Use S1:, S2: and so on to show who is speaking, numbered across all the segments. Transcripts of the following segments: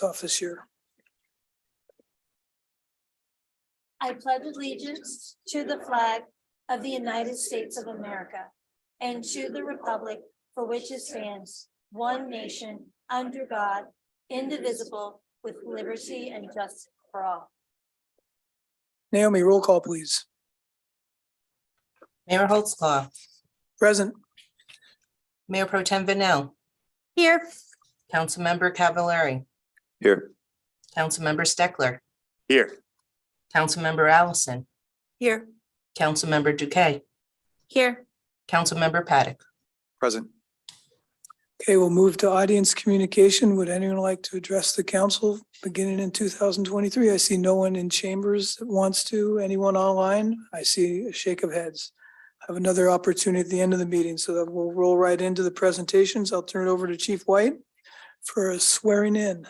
S1: off this year.
S2: I pledge allegiance to the flag of the United States of America and to the republic for which it stands, one nation, under God, indivisible, with liberty and justice for all.
S1: Naomi, roll call, please.
S3: Mayor Holtzclaw,
S1: Present.
S3: Mayor Pro Tem Vanel,
S2: Here.
S3: Councilmember Cavallari,
S4: Here.
S3: Councilmember Steckler,
S4: Here.
S3: Councilmember Allison,
S2: Here.
S3: Councilmember Duque,
S2: Here.
S3: Councilmember Paddock.
S4: Present.
S1: Okay, we'll move to audience communication. Would anyone like to address the council beginning in 2023? I see no one in chambers that wants to. Anyone online? I see a shake of heads. I have another opportunity at the end of the meeting, so that we'll roll right into the presentations. I'll turn it over to Chief White for a swearing in.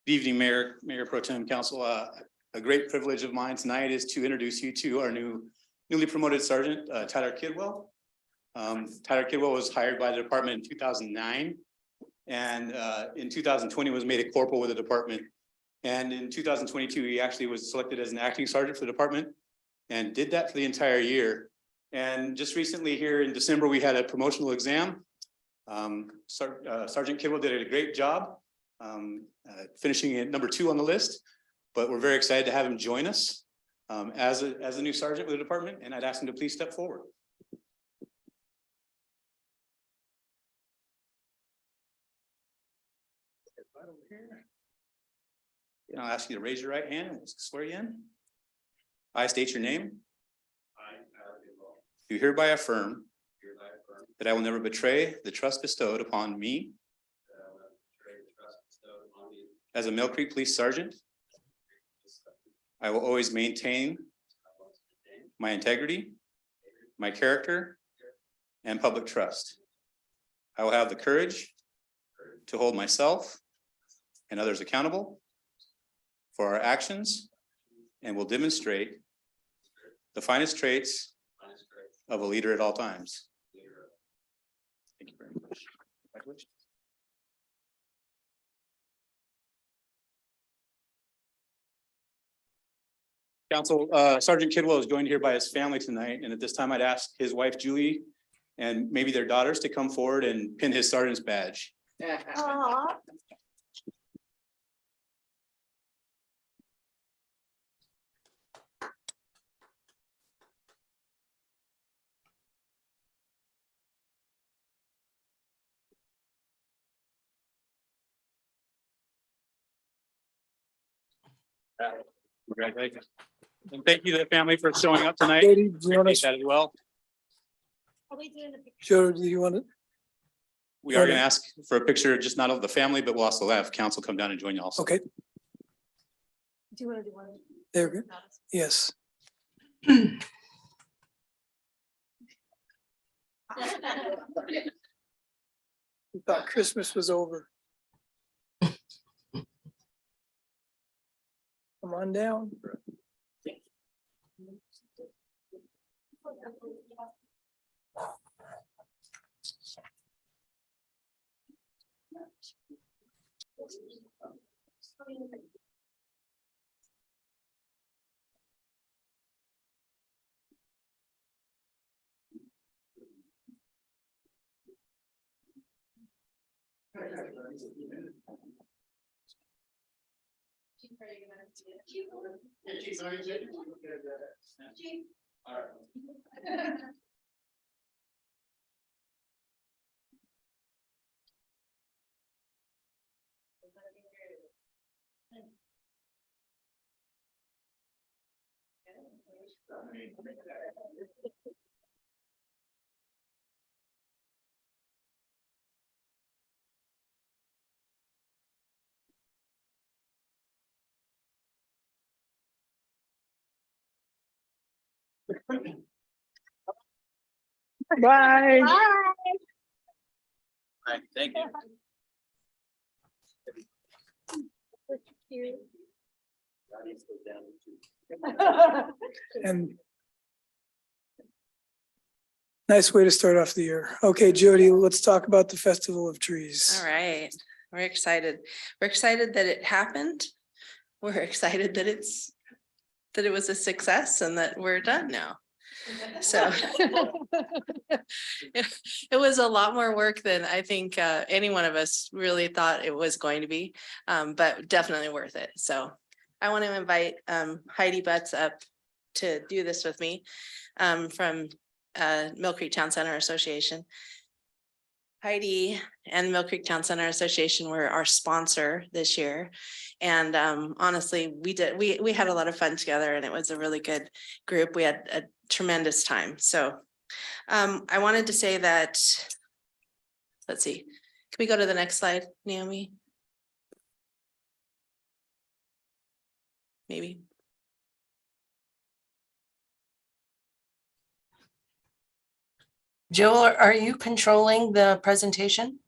S5: Good evening, Mayor Pro Tem Council. A great privilege of mine tonight is to introduce you to our newly promoted Sergeant, Tyler Kidwell. Tyler Kidwell was hired by the department in 2009. And in 2020 was made a corporal with the department. And in 2022, he actually was selected as an acting sergeant for the department and did that for the entire year. And just recently here in December, we had a promotional exam. Sergeant Kidwell did a great job. Finishing at number 2 on the list, but we're very excited to have him join us as a new sergeant with the department, and I'd ask him to please step forward. Right over here. And I'll ask you to raise your right hand and we'll swear you in. I state your name. Do hereby affirm that I will never betray the trust bestowed upon me as a Mill Creek Police Sergeant. I will always maintain my integrity, my character, and public trust. I will have the courage to hold myself and others accountable for our actions and will demonstrate the finest traits of a leader at all times. Thank you very much. Congratulations. Council, Sergeant Kidwell is joined here by his family tonight, and at this time I'd ask his wife Julie and maybe their daughters to come forward and pin his sergeant's badge.
S2: Aww.
S5: Congratulations. And thank you to the family for showing up tonight.
S1: Katie, do you want
S5: Appreciate
S1: to,
S5: that as well.
S2: Are we doing the picture?
S1: Joe, do you want to?
S5: We are going to ask for a picture just not of the family, but we'll also have council come down and join you also.
S1: Okay,
S2: Do you want to do one?
S1: there we go. Yes. We thought Christmas was over. Come on down. Bye.
S5: All right, thank you.
S2: you.
S1: And nice way to start off the year. Okay, Jody, let's talk about the Festival of Trees.
S4: All right, we're excited. We're excited that it happened. We're excited that it was a success and that we're done now. So it was a lot more work than I think any one of us really thought it was going to be, but definitely worth it. So I want to invite Heidi Butts up to do this with me from Mill Creek Town Center Association. Heidi and Mill Creek Town Center Association were our sponsor this year. And honestly, we had a lot of fun together and it was a really good group. We had a tremendous time. So I wanted to say that, let's see, can we go to the next slide, Naomi? Maybe.
S3: Jill, are you controlling the presentation?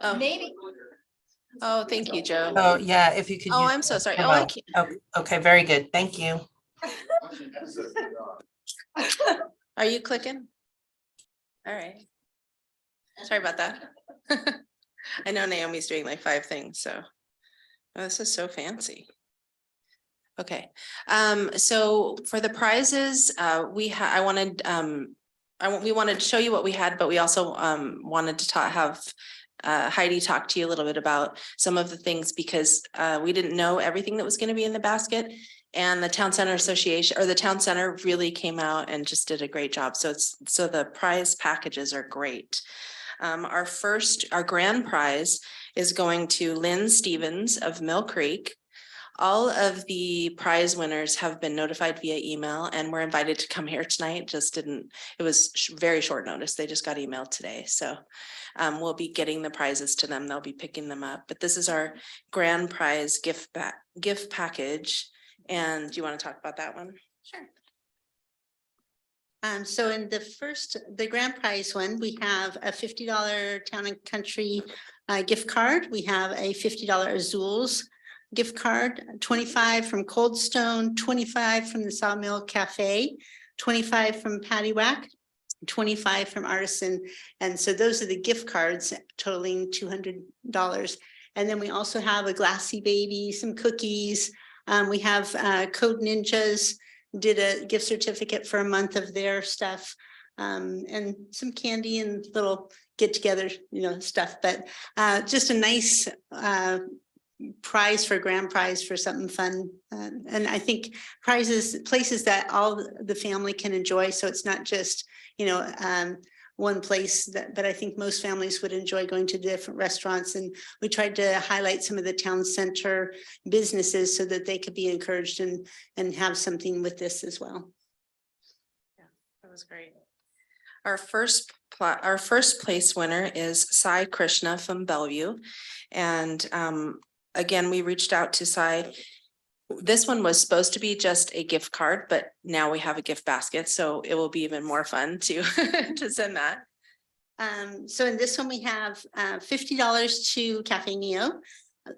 S4: Oh,
S2: Maybe.
S4: oh, thank you, Joe.
S3: Oh, yeah, if you could.
S4: Oh,
S3: use
S4: I'm so
S3: the
S4: sorry. Oh, I
S3: promo.
S4: can't.
S3: Okay, very good. Thank you.
S4: Are you clicking? All right. Sorry about that. I know Naomi's doing like 5 things, so. Oh, this is so fancy. Okay, so for the prizes, we wanted to show you what we had, but we also wanted to have Heidi talk to you a little bit about some of the things because we didn't know everything that was going to be in the basket. And the Town Center Association or the Town Center really came out and just did a great job. So the prize packages are great. Our grand prize is going to Lynn Stevens of Mill Creek. All of the prize winners have been notified via email and were invited to come here tonight. It was very short notice. They just got emailed today. So we'll be getting the prizes to them. They'll be picking them up. But this is our grand prize gift package. And do you want to talk about that one?
S6: Sure. So in the grand prize one, we have a $50 Town and Country gift card. We have a $50 Azul's gift card, 25 from Cold Stone, 25 from the Sawmill Cafe, 25 from Patty Whack, 25 from Artisan. And so those are the gift cards totaling $200. And then we also have a Glassy Baby, some cookies. We have Code Ninjas did a gift certificate for a month of their stuff, and some candy and little get together, stuff, but just a nice grand prize for something fun. And I think places that all the family can enjoy. So it's not just, one place but I think most families would enjoy going to different restaurants. And we tried to highlight some of the town center businesses so that they could be encouraged and have something with this as well.
S4: Yeah, that was great. Our first place winner is Sai Krishna from Bellevue. And again, we reached out to Sai. This one was supposed to be just a gift card, but now we have a gift basket, so it will be even more fun to to send that.
S6: So in this one, we have $50 to Cafe Neo,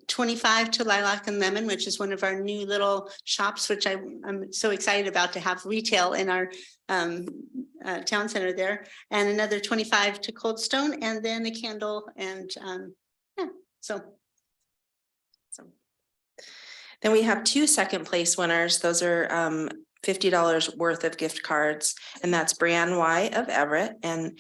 S6: 25 to Lilac and Lemon, which is one of our new little shops, which I'm so excited about to have retail in our town center there, and another 25 to Cold Stone, and then a candle, and yeah, so.
S4: Then we have 2 second place winners. Those are $50 worth of gift cards, and that's Brianne Y of Everett, and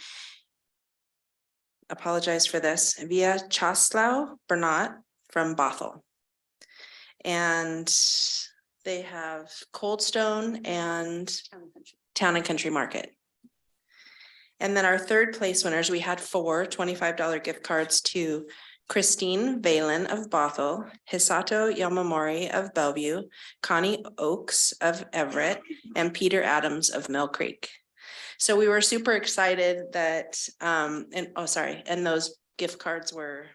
S4: apologize for this, Via Chaslaw Bernat from Bothell. And they have Cold Stone and Town and Country Market. And then our 3rd place winners, we had 4 $25 gift cards to Christine Valen of Bothell, Hisato Yamamori of Bellevue, Connie Oakes of Everett, and Peter Adams of Mill Creek. So we were super excited that, and those gift cards were.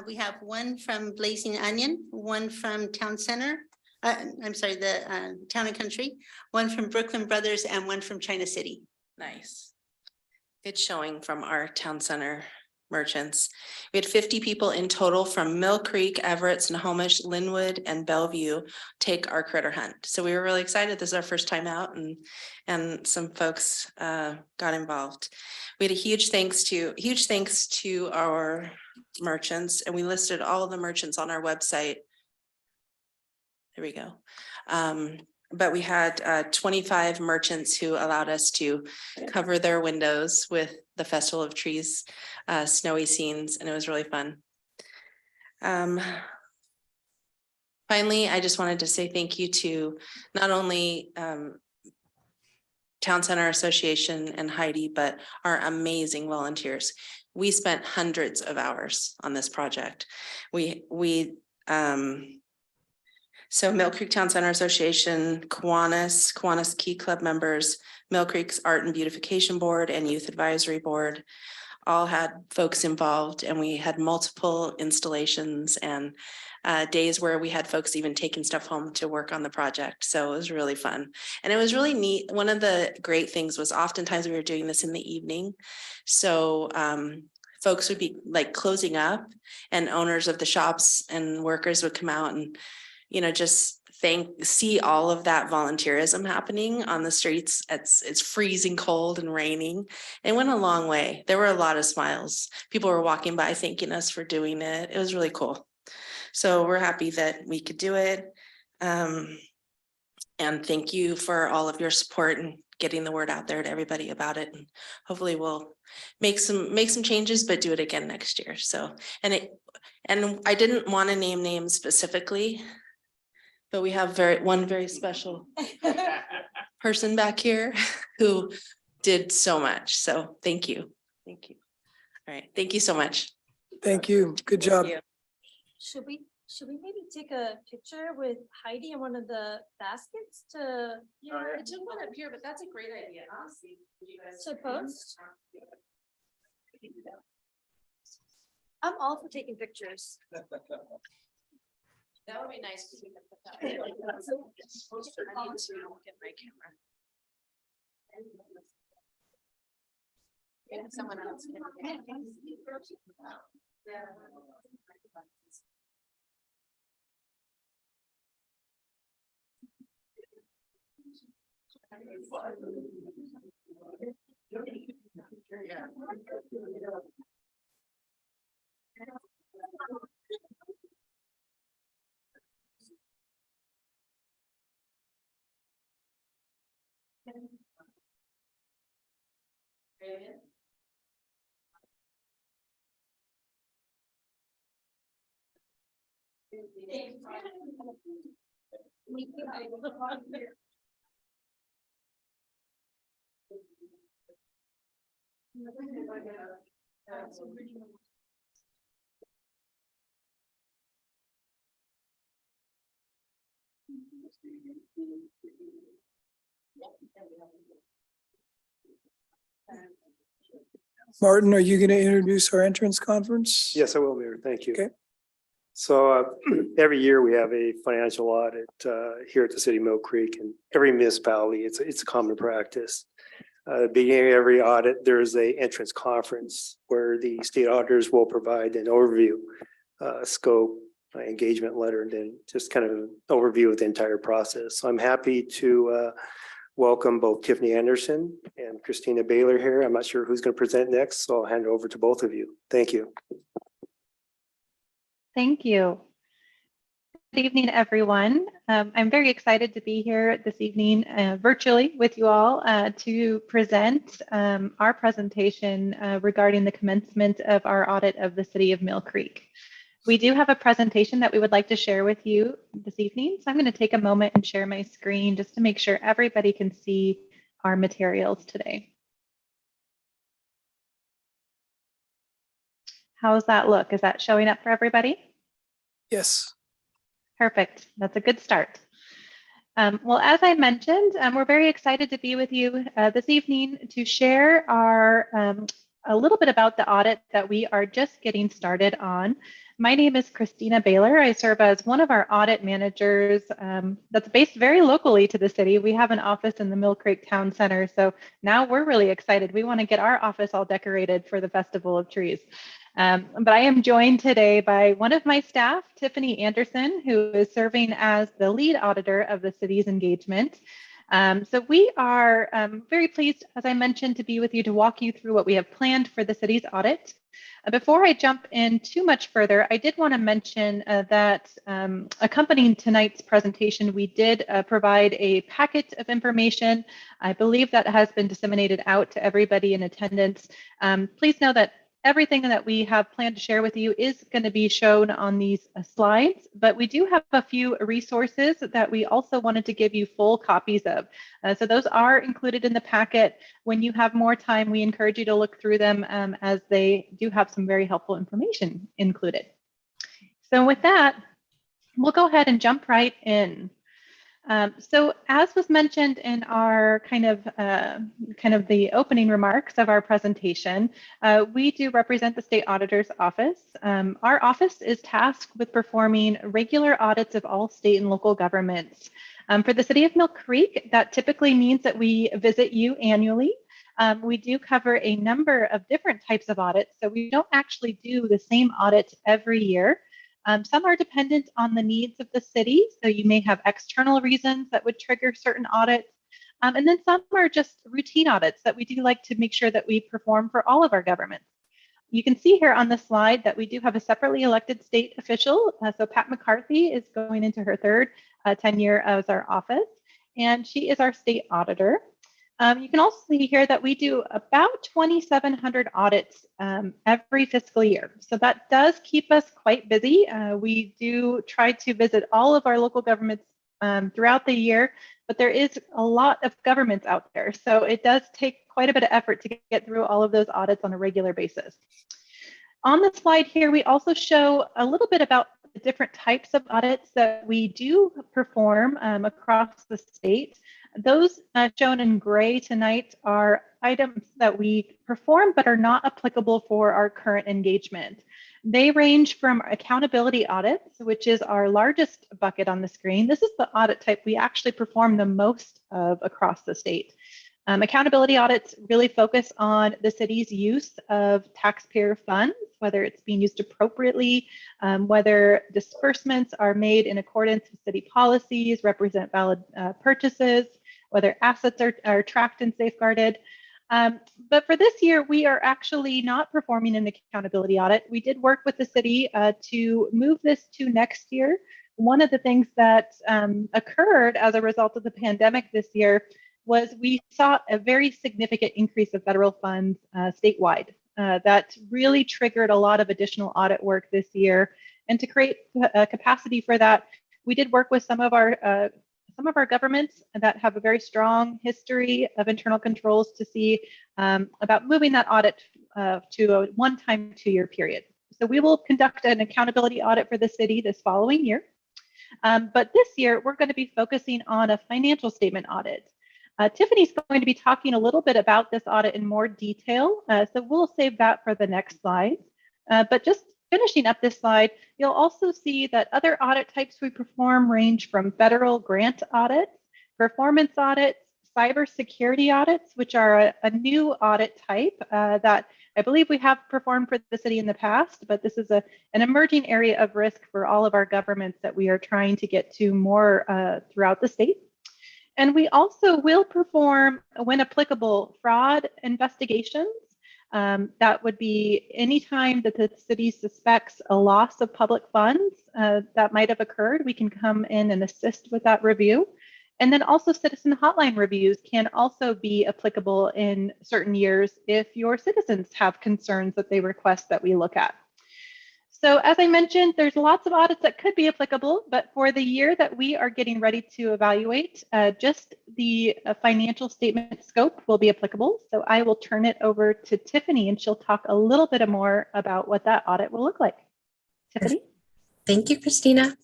S6: We have one from Blazing Onion, one from Town Center. I'm sorry, the Town and Country, one from Brooklyn Brothers, and one from China City.
S4: Nice. Good showing from our Town Center merchants. We had 50 people in total from Mill Creek, Everett, Snohomish, Linwood, and Bellevue take our critter hunt. So we were really excited. This is our first time out, and some folks got involved. We had a huge thanks to our merchants, and we listed all of the merchants on our website. There we go. But we had 25 merchants who allowed us to cover their windows with the Festival of Trees snowy scenes, and it was really fun. Finally, I just wanted to say thank you to not only Town Center Association and Heidi, but our amazing volunteers. We spent hundreds of hours on this project. So Mill Creek Town Center Association, Kiwanis Key Club members, Mill Creek's Art and Beautification Board and Youth Advisory Board all had folks involved, and we had multiple installations and days where we had folks even taking stuff home to work on the project. So it was really fun. And it was really neat. One of the great things was oftentimes we were doing this in the evening. So folks would be like closing up, and owners of the shops and workers would come out and, you know, just see all of that volunteerism happening on the streets. It's freezing cold and raining. It went a long way. There were a lot of smiles. People were walking by thanking us for doing it. It was really cool. So we're happy that we could do it. And thank you for all of your support and getting the word out there to everybody about it. And hopefully we'll make some changes, but do it again next year. So, and I didn't want to name names specifically, but we have one very special person back here who did so much. So thank you. Thank you. All right. Thank you so much.
S1: Thank you. Good job.
S4: Thank you.
S2: Should we maybe take a picture with Heidi in one of the baskets to?
S4: I took one up here, but that's a great idea. Honestly.
S2: To post? I'm all for taking pictures.
S4: That would be nice because we can put that. I need to get my camera. And someone else can.
S1: Martin, are you going to introduce our entrance conference?
S7: Yes, I will, Mayor. Thank you.
S1: Okay.
S7: So every year we have a financial audit here at the city of Mill Creek, and every municipality, it's a common practice. Beginning of every audit, there's a entrance conference where the state auditors will provide an overview, scope, engagement letter, and then just kind of an overview of the entire process. So I'm happy to welcome both Tiffany Anderson and Christina Baylor here. I'm not sure who's going to present next, so I'll hand it over to both of you. Thank you.
S8: Thank you. Good evening, everyone. I'm very excited to be here this evening virtually with you all to present our presentation regarding the commencement of our audit of the city of Mill Creek. We do have a presentation that we would like to share with you this evening. So I'm going to take a moment and share my screen just to make sure everybody can see our materials today. How's that look? Is that showing up for everybody?
S1: Yes.
S8: Perfect. That's a good start. Well, as I mentioned, we're very excited to be with you this evening to share a little bit about the audit that we are just getting started on. My name is Christina Baylor. I serve as one of our audit managers that's based very locally to the city. We have an office in the Mill Creek Town Center. So now we're really excited. We want to get our office all decorated for the Festival of Trees. But I am joined today by one of my staff, Tiffany Anderson, who is serving as the lead auditor of the city's engagement. So we are very pleased, as I mentioned, to be with you to walk you through what we have planned for the city's audit. Before I jump in too much further, I did want to mention that accompanying tonight's presentation, we did provide a packet of information. I believe that has been disseminated out to everybody in attendance. Please know that everything that we have planned to share with you is going to be shown on these slides, but we do have a few resources that we also wanted to give you full copies of. So those are included in the packet. When you have more time, we encourage you to look through them as they do have some very helpful information included. So with that, we'll go ahead and jump right in. So as was mentioned in our kind of the opening remarks of our presentation, we do represent the State Auditor's Office. Our office is tasked with performing regular audits of all state and local governments. For the City of Mill Creek, that typically means that we visit you annually. We do cover a number of different types of audits, so we don't actually do the same audit every year. Some are dependent on the needs of the city, so you may have external reasons that would trigger certain audits. And then some are just routine audits that we do like to make sure that we perform for all of our governments. You can see here on the slide that we do have a separately elected state official. So Pat McCarthy is going into her third tenure as our office, and she is our state auditor. You can also see here that we do about 2,700 audits every fiscal year. So that does keep us quite busy. We do try to visit all of our local governments throughout the year, but there is a lot of governments out there. So it does take quite a bit of effort to get through all of those audits on a regular basis. On the slide here, we also show a little bit about the different types of audits that we do perform across the state. Those shown in gray tonight are items that we perform but are not applicable for our current engagement. They range from accountability audits, which is our largest bucket on the screen. This is the audit type we actually perform the most of across the state. Accountability audits really focus on the city's use of taxpayer funds, whether it's being used appropriately, whether disbursements are made in accordance with city policies, represent valid purchases, whether assets are tracked and safeguarded. But for this year, we are actually not performing an accountability audit. We did work with the city to move this to next year. One of the things that occurred as a result of the pandemic this year was we saw a very significant increase of federal funds statewide. That really triggered a lot of additional audit work this year. And to create a capacity for that, we did work with some of our governments that have a very strong history of internal controls to see about moving that audit to a one-time 2-year period. So we will conduct an accountability audit for the city this following year. But this year, we're going to be focusing on a financial statement audit. Tiffany's going to be talking a little bit about this audit in more detail, so we'll save that for the next slide. But just finishing up this slide, you'll also see that other audit types we perform range from federal grant audits, performance audits, cybersecurity audits, which are a new audit type that I believe we have performed for the city in the past, but this is an emerging area of risk for all of our governments that we are trying to get to more throughout the state. And we also will perform, when applicable, fraud investigations. That would be any time that the city suspects a loss of public funds that might have occurred, we can come in and assist with that review. And then also citizen hotline reviews can also be applicable in certain years if your citizens have concerns that they request that we look at. So as I mentioned, there's lots of audits that could be applicable, but for the year that we are getting ready to evaluate, just the financial statement scope will be applicable. So I will turn it over to Tiffany and she'll talk a little bit more about what that audit will look like. Tiffany?
S9: Thank you, Christina.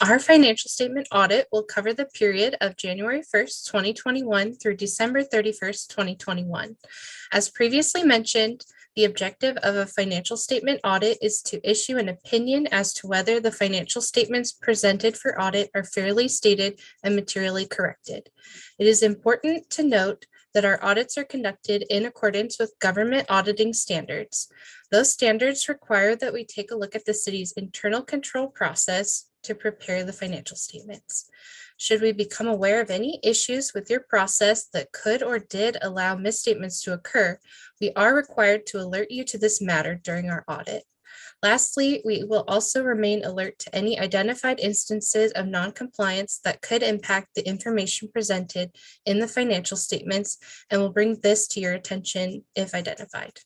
S9: Our financial statement audit will cover the period of January 1st, 2021 through December 31st, 2021. As previously mentioned, the objective of a financial statement audit is to issue an opinion as to whether the financial statements presented for audit are fairly stated and materially corrected. It is important to note that our audits are conducted in accordance with government auditing standards. Those standards require that we take a look at the city's internal control process to prepare the financial statements. Should we become aware of any issues with your process that could or did allow misstatements to occur, we are required to alert you to this matter during our audit. Lastly, we will also remain alert to any identified instances of non-compliance that could impact the information presented in the financial statements and will bring this to your attention if identified.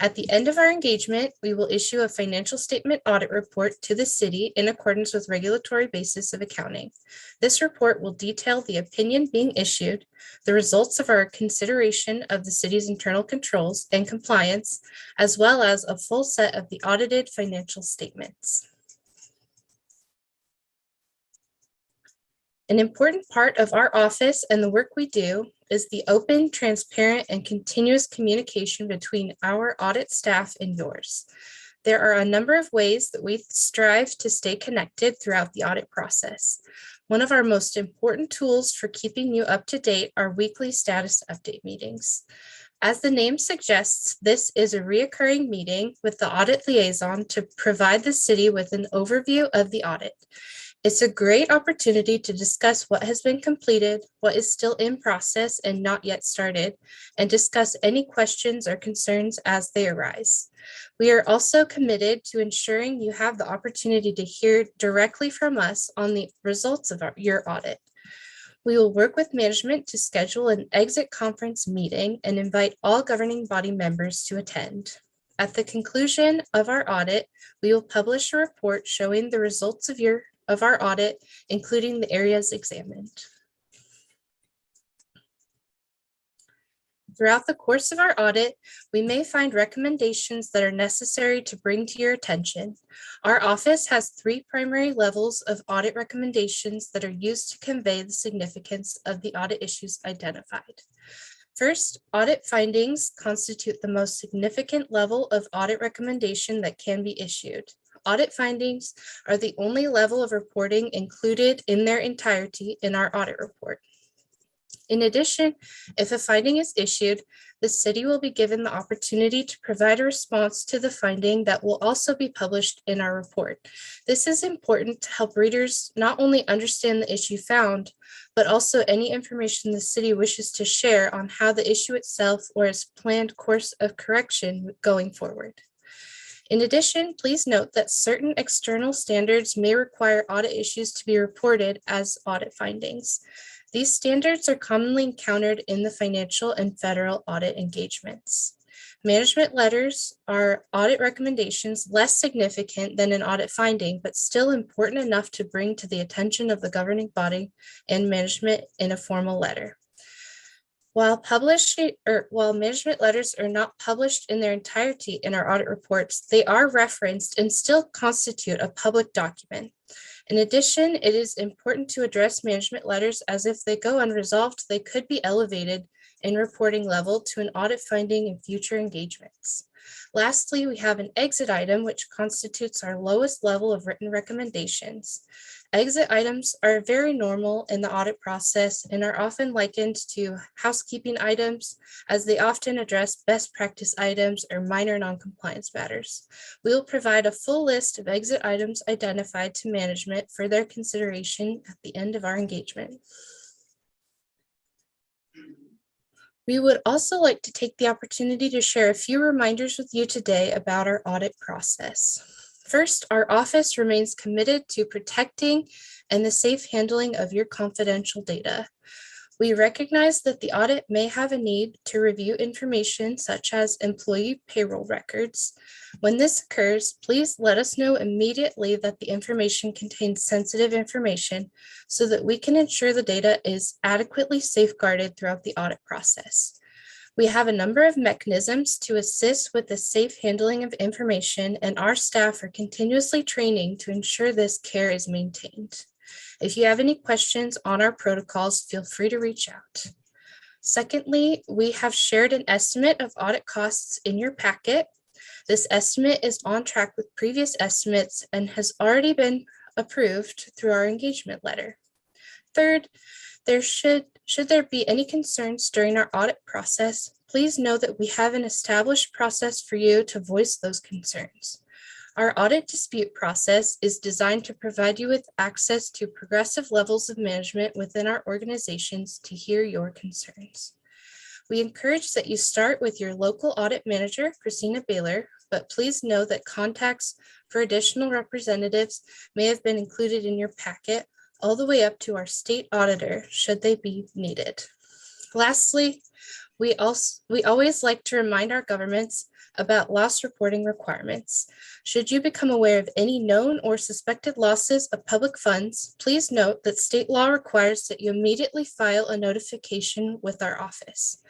S9: At the end of our engagement, we will issue a financial statement audit report to the city in accordance with regulatory basis of accounting. This report will detail the opinion being issued, the results of our consideration of the city's internal controls and compliance, as well as a full set of the audited financial statements. An important part of our office and the work we do is the open, transparent, and continuous communication between our audit staff and yours. There are a number of ways that we strive to stay connected throughout the audit process. One of our most important tools for keeping you up to date are weekly status update meetings. As the name suggests, this is a recurring meeting with the audit liaison to provide the city with an overview of the audit. It's a great opportunity to discuss what has been completed, what is still in process and not yet started, and discuss any questions or concerns as they arise. We are also committed to ensuring you have the opportunity to hear directly from us on the results of your audit. We will work with management to schedule an exit conference meeting and invite all governing body members to attend. At the conclusion of our audit, we will publish a report showing the results of our audit, including the areas examined. Throughout the course of our audit, we may find recommendations that are necessary to bring to your attention. Our office has 3 primary levels of audit recommendations that are used to convey the significance of the audit issues identified. First, audit findings constitute the most significant level of audit recommendation that can be issued. Audit findings are the only level of reporting included in their entirety in our audit report. In addition, if a finding is issued, the city will be given the opportunity to provide a response to the finding that will also be published in our report. This is important to help readers not only understand the issue found, but also any information the city wishes to share on how the issue itself or its planned course of correction going forward. In addition, please note that certain external standards may require audit issues to be reported as audit findings. These standards are commonly encountered in the financial and federal audit engagements. Management letters are audit recommendations less significant than an audit finding, but still important enough to bring to the attention of the governing body and management in a formal letter. While management letters are not published in their entirety in our audit reports, they are referenced and still constitute a public document. In addition, it is important to address management letters as if they go unresolved, they could be elevated in reporting level to an audit finding in future engagements. Lastly, we have an exit item, which constitutes our lowest level of written recommendations. Exit items are very normal in the audit process and are often likened to housekeeping items, as they often address best practice items or minor non-compliance matters. We will provide a full list of exit items identified to management for their consideration at the end of our engagement. We would also like to take the opportunity to share a few reminders with you today about our audit process. First, our office remains committed to protecting and the safe handling of your confidential data. We recognize that the audit may have a need to review information such as employee payroll records. When this occurs, please let us know immediately that the information contains sensitive information so that we can ensure the data is adequately safeguarded throughout the audit process. We have a number of mechanisms to assist with the safe handling of information, and our staff are continuously training to ensure this care is maintained. If you have any questions on our protocols, feel free to reach out. Secondly, we have shared an estimate of audit costs in your packet. This estimate is on track with previous estimates and has already been approved through our engagement letter. Third, there should Should there be any concerns during our audit process, please know that we have an established process for you to voice those concerns. Our audit dispute process is designed to provide you with access to progressive levels of management within our organizations to hear your concerns. We encourage that you start with your local audit manager, Christina Baylor, but please know that contacts for additional representatives may have been included in your packet, all the way up to our state auditor, should they be needed. Lastly, we always like to remind our governments about loss reporting requirements. Should you become aware of any known or suspected losses of public funds, please note that state law requires that you immediately file a notification with our office.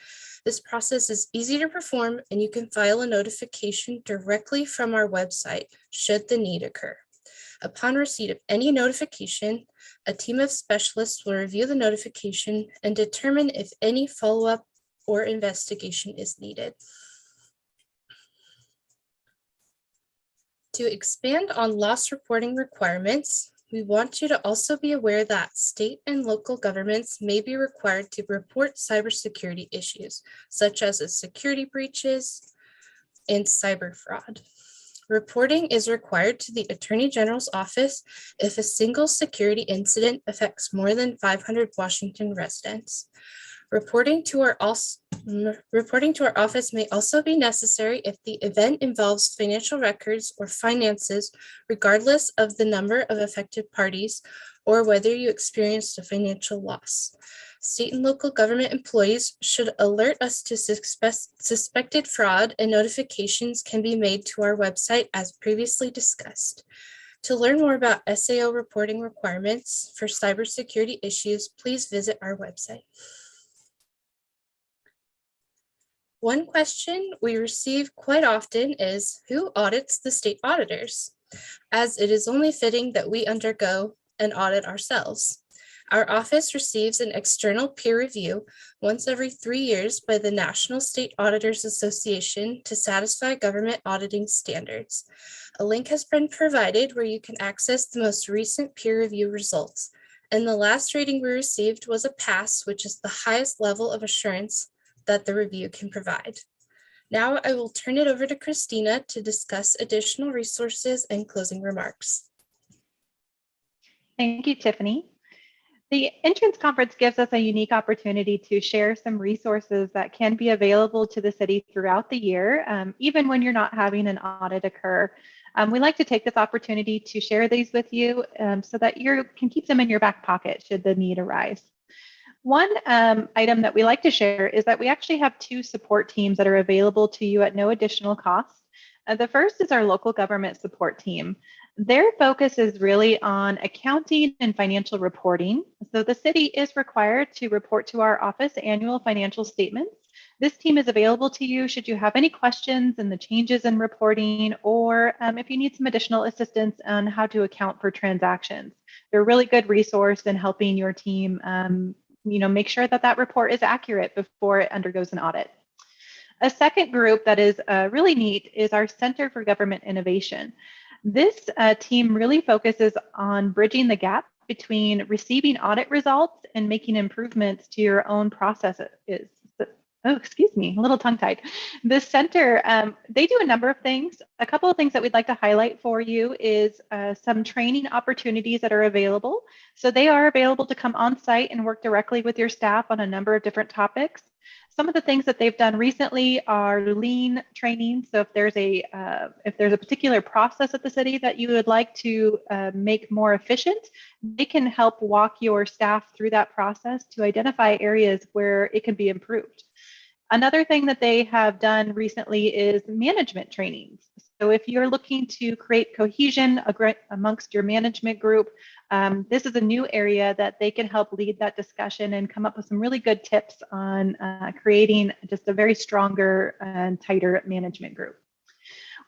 S9: This process is easy to perform, and you can file a notification directly from our website should the need occur. Upon receipt of any notification, a team of specialists will review the notification and determine if any follow-up or investigation is needed. To expand on loss reporting requirements, we want you to also be aware that state and local governments may be required to report cybersecurity issues, such as security breaches and cyber fraud. Reporting is required to the Attorney General's office if a single security incident affects more than 500 Washington residents. Reporting to our office may also be necessary if the event involves financial records or finances, regardless of the number of affected parties or whether you experienced a financial loss. State and local government employees should alert us to suspected fraud, and notifications can be made to our website as previously discussed. To learn more about SAO reporting requirements for cybersecurity issues, please visit our website. One question we receive quite often is, who audits the state auditors? As it is only fitting that we undergo an audit ourselves. Our office receives an external peer review once every 3 years by the National State Auditors Association to satisfy government auditing standards. A link has been provided where you can access the most recent peer review results. And the last rating we received was a pass, which is the highest level of assurance that the review can provide. Now I will turn it over to Christina to discuss additional resources and closing remarks.
S8: Thank you, Tiffany. The Entrance Conference gives us a unique opportunity to share some resources that can be available to the city throughout the year, even when you're not having an audit occur. We like to take this opportunity to share these with you so that you can keep them in your back pocket should the need arise. One item that we like to share is that we actually have 2 support teams that are available to you at no additional cost. The first is our local government support team. Their focus is really on accounting and financial reporting. So the city is required to report to our office annual financial statements. This team is available to you should you have any questions in the changes in reporting, or if you need some additional assistance on how to account for transactions. They're a really good resource in helping your team make sure that that report is accurate before it undergoes an audit. A second group that is really neat is our Center for Government Innovation. This team really focuses on bridging the gap between receiving audit results and making improvements to your own processes. Oh, excuse me, a little tongue-tied. This center, they do a number of things. A couple of things that we'd like to highlight for you is some training opportunities that are available. So they are available to come on site and work directly with your staff on a number of different topics. Some of the things that they've done recently are lean training. So if there's a particular process at the city that you would like to make more efficient, they can help walk your staff through that process to identify areas where it can be improved. Another thing that they have done recently is management trainings. So if you're looking to create cohesion amongst your management group, this is a new area that they can help lead that discussion and come up with some really good tips on creating just a very stronger and tighter management group.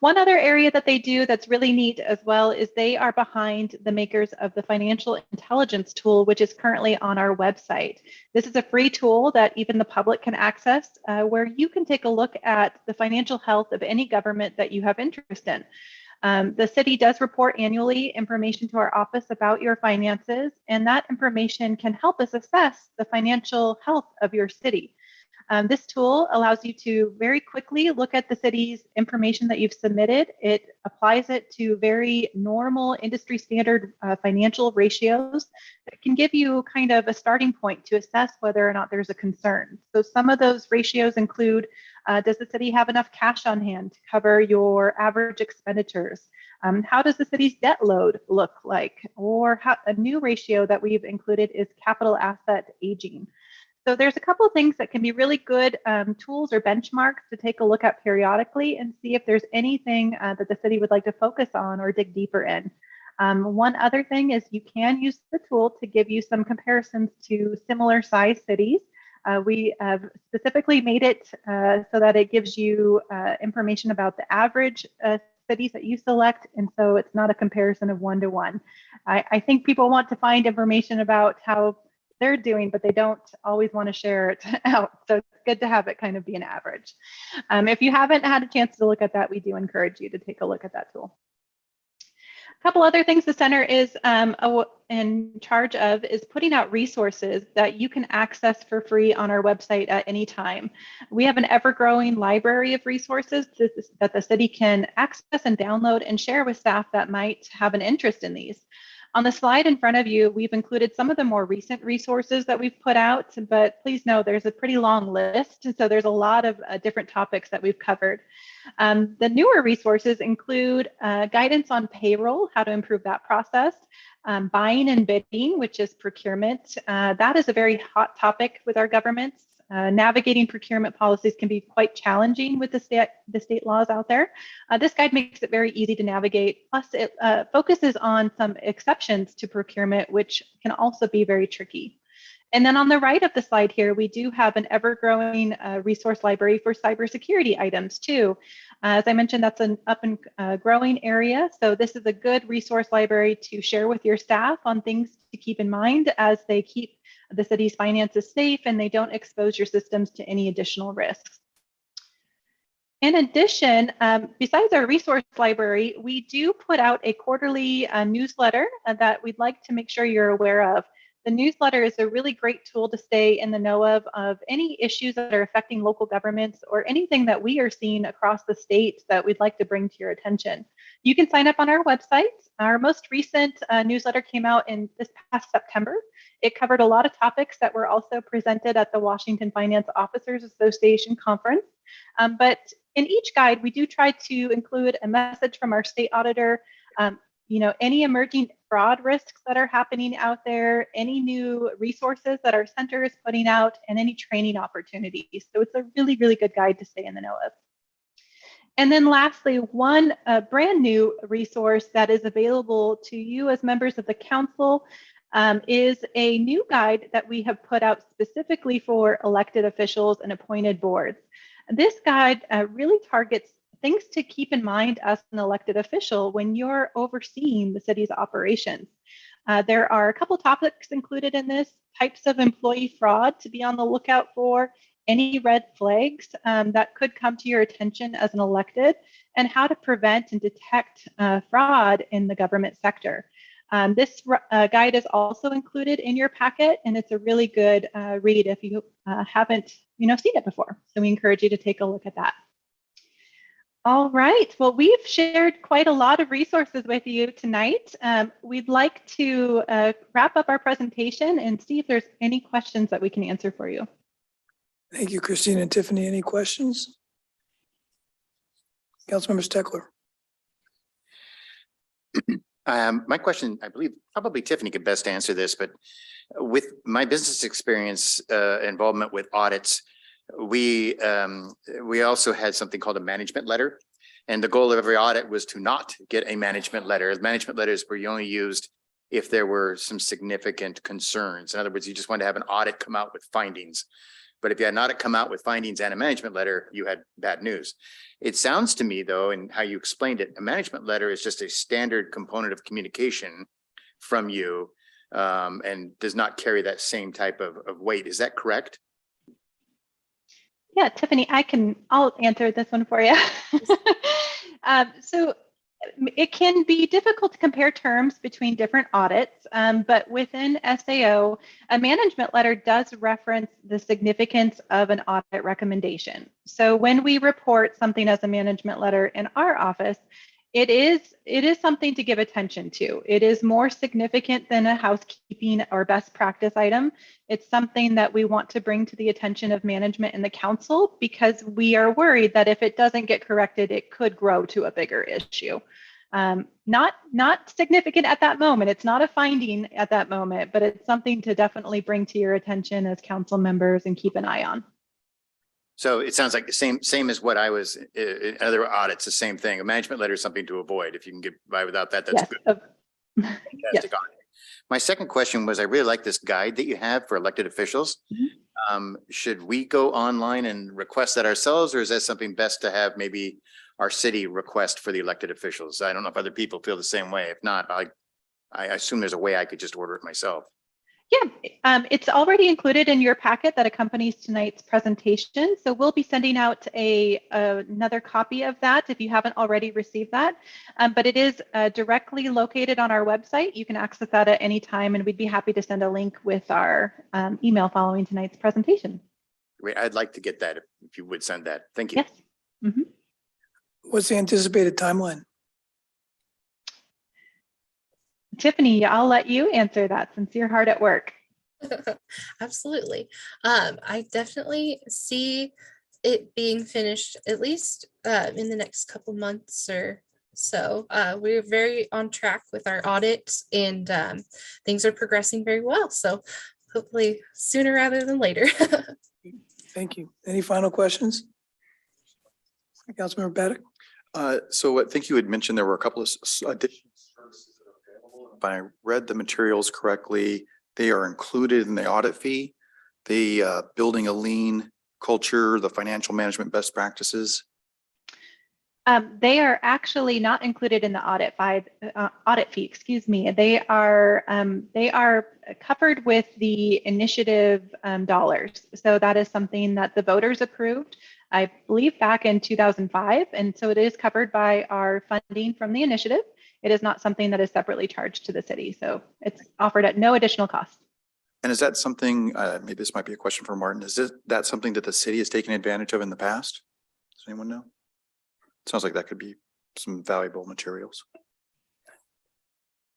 S8: One other area that they do that's really neat as well is they are behind the makers of the financial intelligence tool, which is currently on our website. This is a free tool that even the public can access, where you can take a look at the financial health of any government that you have interest in. The city does report annually information to our office about your finances, and that information can help us assess the financial health of your city. This tool allows you to very quickly look at the city's information that you've submitted. It applies it to very normal industry standard financial ratios that can give you kind of a starting point to assess whether or not there's a concern. So some of those ratios include, does the city have enough cash on hand to cover your average expenditures? How does the city's debt load look like? Or a new ratio that we've included is capital asset aging. So there's a couple of things that can be really good tools or benchmarks to take a look at periodically and see if there's anything that the city would like to focus on or dig deeper in. One other thing is you can use the tool to give you some comparisons to similar size cities. We have specifically made it so that it gives you information about the average cities that you select, and so it's not a comparison of one-to-one. I think people want to find information about how they're doing, but they don't always want to share it out. So it's good to have it kind of be an average. If you haven't had a chance to look at that, we do encourage you to take a look at that tool. A couple other things the center is in charge of is putting out resources that you can access for free on our website at any time. We have an ever-growing library of resources that the city can access and download and share with staff that might have an interest in these. On the slide in front of you, we've included some of the more recent resources that we've put out, but please know there's a pretty long list. So there's a lot of different topics that we've covered. The newer resources include guidance on payroll, how to improve that process, buying and bidding, which is procurement. That is a very hot topic with our governments. Navigating procurement policies can be quite challenging with the state laws out there. This guide makes it very easy to navigate. Plus, it focuses on some exceptions to procurement, which can also be very tricky. And then on the right of the slide here, we do have an ever-growing resource library for cybersecurity items too. As I mentioned, that's an up and growing area. So this is a good resource library to share with your staff on things to keep in mind as they keep the city's finances safe and they don't expose your systems to any additional risks. In addition, besides our resource library, we do put out a quarterly newsletter that we'd like to make sure you're aware of. The newsletter is a really great tool to stay in the know of any issues that are affecting local governments or anything that we are seeing across the state that we'd like to bring to your attention. You can sign up on our website. Our most recent newsletter came out in this past September. It covered a lot of topics that were also presented at the Washington Finance Officers Association conference. But in each guide, we do try to include a message from our state auditor, any emerging fraud risks that are happening out there, any new resources that our center is putting out, and any training opportunities. So it's a really, really good guide to stay in the know of. And then lastly, one brand new resource that is available to you as members of the council is a new guide that we have put out specifically for elected officials and appointed boards. This guide really targets things to keep in mind as an elected official when you're overseeing the city's operations. There are a couple topics included in this: types of employee fraud to be on the lookout for, any red flags that could come to your attention as an elected, and how to prevent and detect fraud in the government sector. This guide is also included in your packet, and it's a really good read if you haven't seen it before. So we encourage you to take a look at that. All right, well, we've shared quite a lot of resources with you tonight. We'd like to wrap up our presentation and see if there's any questions that we can answer for you.
S1: Thank you, Christine and Tiffany. Any questions? Councilmember Steckler.
S10: My question, I believe probably Tiffany could best answer this, but with my business experience, involvement with audits, we also had something called a management letter. And the goal of every audit was to not get a management letter. Management letters were only used if there were some significant concerns. In other words, you just wanted to have an audit come out with findings. But if you had an audit come out with findings and a management letter, you had bad news. It sounds to me, though, and how you explained it, a management letter is just a standard component of communication from you and does not carry that same type of weight. Is that correct?
S8: Yeah, Tiffany, I'll answer this one for you. So It can be difficult to compare terms between different audits, but within SAO, a management letter does reference the significance of an audit recommendation. So when we report something as a management letter in our office, it is something to give attention to. It is more significant than a housekeeping or best practice item. It's something that we want to bring to the attention of management and the council because we are worried that if it doesn't get corrected, it could grow to a bigger issue. Not significant at that moment. It's not a finding at that moment, but it's something to definitely bring to your attention as council members and keep an eye on.
S10: So it sounds like the same as what I was, in other audits, the same thing. A management letter is something to avoid. If you can get by without that, that's
S8: Yes.
S10: good.
S8: Yes.
S10: Fantastic audit. My second question was, I really like this guide that you have for elected officials. Should we go online and request that ourselves, or is that something best to have maybe our city request for the elected officials? I don't know if other people feel the same way. If not, I assume there's a way I could just order it myself.
S8: Yeah, it's already included in your packet that accompanies tonight's presentation. So we'll be sending out another copy of that if you haven't already received that. But it is directly located on our website. You can access that at any time, and we'd be happy to send a link with our email following tonight's presentation.
S10: Great. I'd like to get that if you would send that. Thank you.
S8: Yes. Mhm.
S1: What's the anticipated timeline?
S8: Tiffany, I'll let you answer that since you're hard at work.
S9: Absolutely. I definitely see it being finished at least in the next couple months or so. We're very on track with our audits, and things are progressing very well. So hopefully sooner rather than later.
S1: Thank you. Any final questions? Councilmember Paddock?
S11: So I think you had mentioned there were a couple of additional services that are available. If I read the materials correctly, they are included in the audit fee, the building a lean culture, the financial management best practices.
S8: They are actually not included in the audit fee, excuse me. They are covered with the initiative dollars. So that is something that the voters approved, I believe, back in 2005. And so it is covered by our funding from the initiative. It is not something that is separately charged to the city. So it's offered at no additional cost.
S11: And is that something, maybe this might be a question for Martin, that something that the city has taken advantage of in the past? Does anyone know? Sounds like that could be some valuable materials.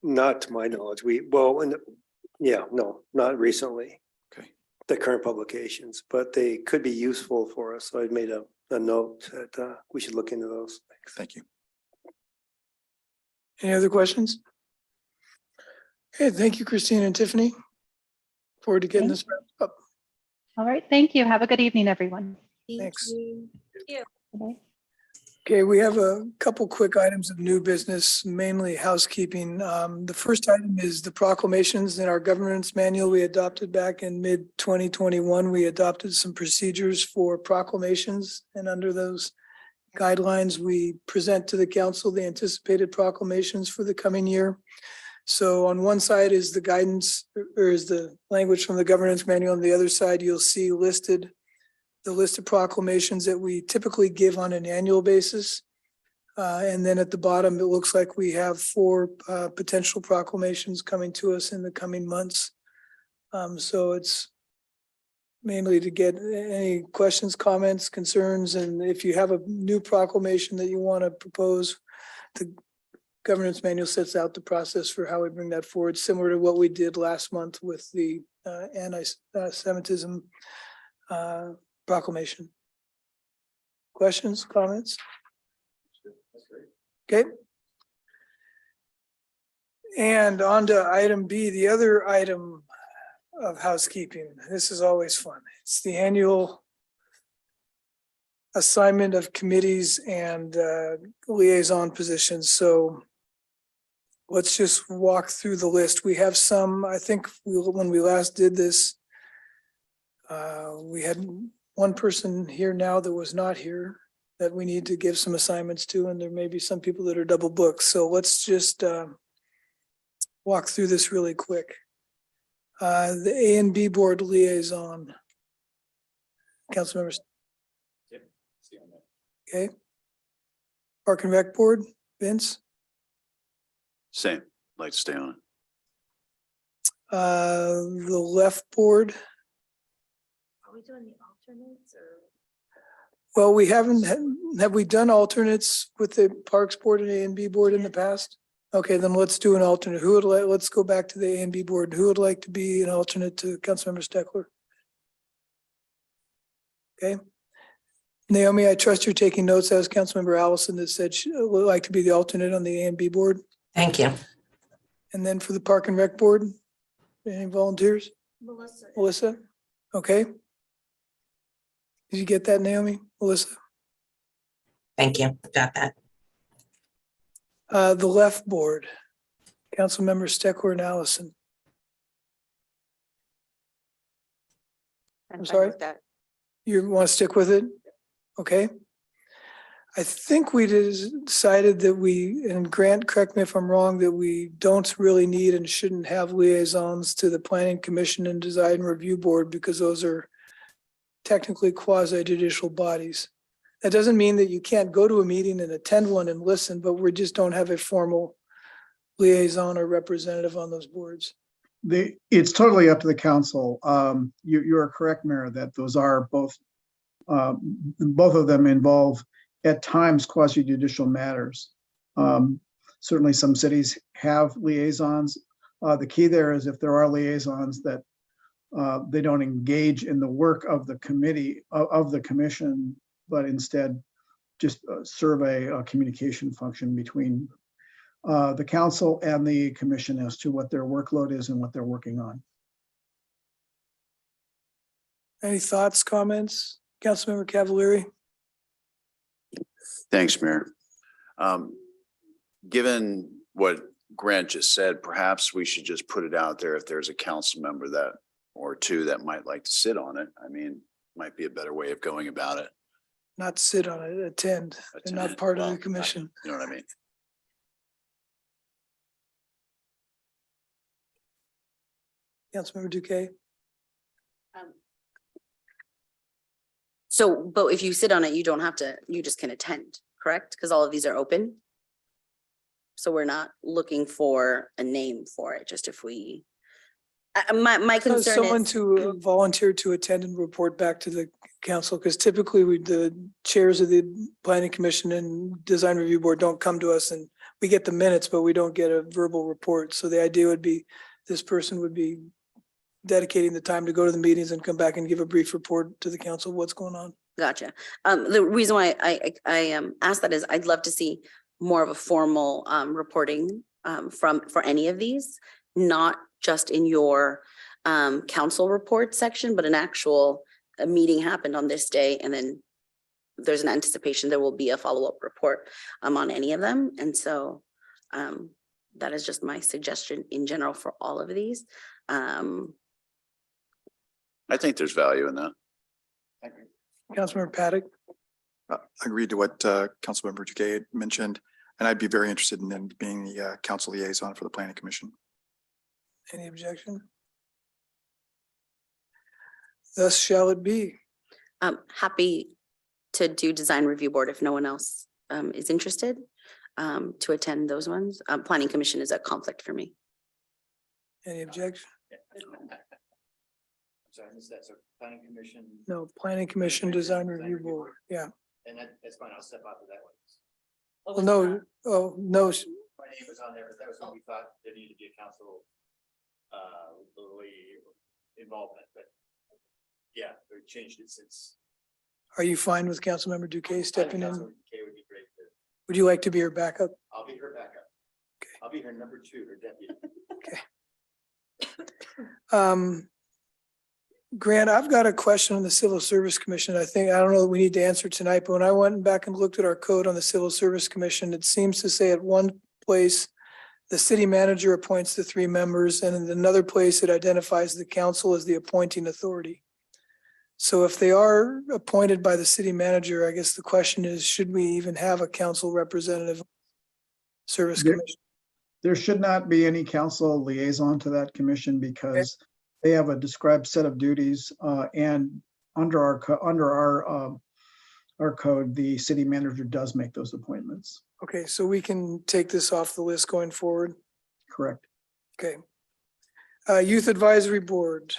S7: Not to my knowledge. No, not recently.
S11: Okay.
S7: The current publications, but they could be useful for us. So I made a note that we should look into those.
S11: Thank you.
S1: Any other questions? Okay, thank you, Christine and Tiffany. Forward to getting this wrapped up.
S8: All right, thank you. Have a good evening, everyone.
S1: Thanks.
S8: Bye-bye.
S1: Okay, we have a couple quick items of new business, mainly housekeeping. The first item is the proclamations in our governance manual we adopted back in mid-2021. We adopted some procedures for proclamations, and under those guidelines, we present to the council the anticipated proclamations for the coming year. So on one side is the guidance, or is the language from the governance manual. On the other side, you'll see listed the list of proclamations that we typically give on an annual basis. And then at the bottom, it looks like we have 4 potential proclamations coming to us in the coming months. So it's mainly to get any questions, comments, concerns, and if you have a new proclamation that you want to propose, the governance manual sets out the process for how we bring that forward, similar to what we did last month with the anti-Semitism proclamation. Questions, comments? Okay. And on to item B, the other item of housekeeping. This is always fun. It's the annual assignment of committees and liaison positions. So let's just walk through the list. We have some, I think when we last did this, we had one person here now that was not here that we need to give some assignments to, and there may be some people that are double booked. So let's just walk through this really quick. The A and B board liaison. Council members. Okay. Park and Rec board, Vince.
S12: Same, like to stay on it.
S1: The left board,
S2: Are we doing the alternates or?
S1: well, we haven't, have we done alternates with the Parks Board and A and B Board in the past? Okay, then let's do an alternate. Who would like, let's go back to the A and B Board. Who would like to be an alternate to Councilmember Steckler? Okay. Naomi, I trust you're taking notes as Councilmember Allison that said she would like to be the alternate on the A and B Board.
S3: Thank you.
S1: And then for the Park and Rec Board, any volunteers?
S2: Melissa.
S1: Melissa? Okay. Did you get that, Naomi? Melissa?
S3: Thank you. Got that.
S1: The left board, Councilmember Steckler and Allison. I'm
S4: fine
S1: sorry?
S4: with that.
S1: You want to stick with it? Okay. I think we decided that we, and Grant, correct me if I'm wrong, that we don't really need and shouldn't have liaisons to the Planning Commission and Design Review Board because those are technically quasi judicial bodies. That doesn't mean that you can't go to a meeting and attend one and listen, but we just don't have a formal liaison or representative on those boards.
S13: It's totally up to the council. You are correct, Mayor, that those are both of them involve at times quasi judicial matters. Certainly some cities have liaisons. The key there is if there are liaisons that they don't engage in the work of the committee, of the commission, but instead just serve a communication function between the council and the commission as to what their workload is and what they're working on.
S1: Any thoughts, comments? Councilmember Cavalieri?
S12: Thanks, Mayor. Given what Grant just said, perhaps we should just put it out there if there's a council member that or two that might like to sit on it. I mean, might be a better way of going about it.
S1: Not sit on it, attend. They're not
S12: Attend.
S1: part of
S12: Well,
S1: the commission.
S12: You know what I mean?
S1: Councilmember Duque?
S14: So, but if you sit on it, you don't have to, you just can attend, correct? Because all of these are open. So we're not looking for a name for it, just if we. My concern
S1: Someone
S14: is,
S1: to volunteer to attend and report back to the council, because typically the chairs of the planning commission and design review board don't come to us and we get the minutes, but we don't get a verbal report. So the idea would be this person would be dedicating the time to go to the meetings and come back and give a brief report to the council of what's going on.
S14: gotcha. The reason why I asked that is I'd love to see more of a formal reporting for any of these, not just in your council report section, but an actual meeting happened on this day, and then there's an anticipation there will be a follow-up report on any of them. And so that is just my suggestion in general for all of these.
S12: I think there's value in that.
S1: Councilmember Paddock?
S11: I agree to what Councilmember Duque had mentioned, and I'd be very interested in being the council liaison for the planning commission.
S1: Any objection? Thus shall it be.
S14: Happy to do design review board if no one else is interested to attend those ones. Planning commission is a conflict for me.
S1: Any objection?
S10: Sorry, that's a planning commission,
S1: No, planning commission, design review board. Yeah.
S10: and that's fine, I'll step out of that one.
S1: Well, no, oh, no,
S10: My name was on there, but that was when we thought there needed to be a council involvement, but yeah, we changed it since.
S1: are you fine with Councilmember Duque stepping in?
S10: Councilman K would be great.
S1: Would you like to be her backup?
S10: I'll be her backup.
S1: Okay.
S10: I'll be her number 2, her deputy.
S1: Grant, I've got a question on the Civil Service Commission. I don't know that we need to answer tonight, but when I went back and looked at our code on the Civil Service Commission, it seems to say at one place, the city manager appoints the 3 members, and in another place, it identifies the council as the appointing authority. So if they are appointed by the city manager, I guess the question is, should we even have a council representative? Service Commission?
S13: There should not be any council liaison to that commission because they have a described set of duties and under our our code, the city manager does make those appointments.
S1: Okay, so we can take this off the list going forward.
S13: Correct.
S1: Okay. Youth Advisory Board,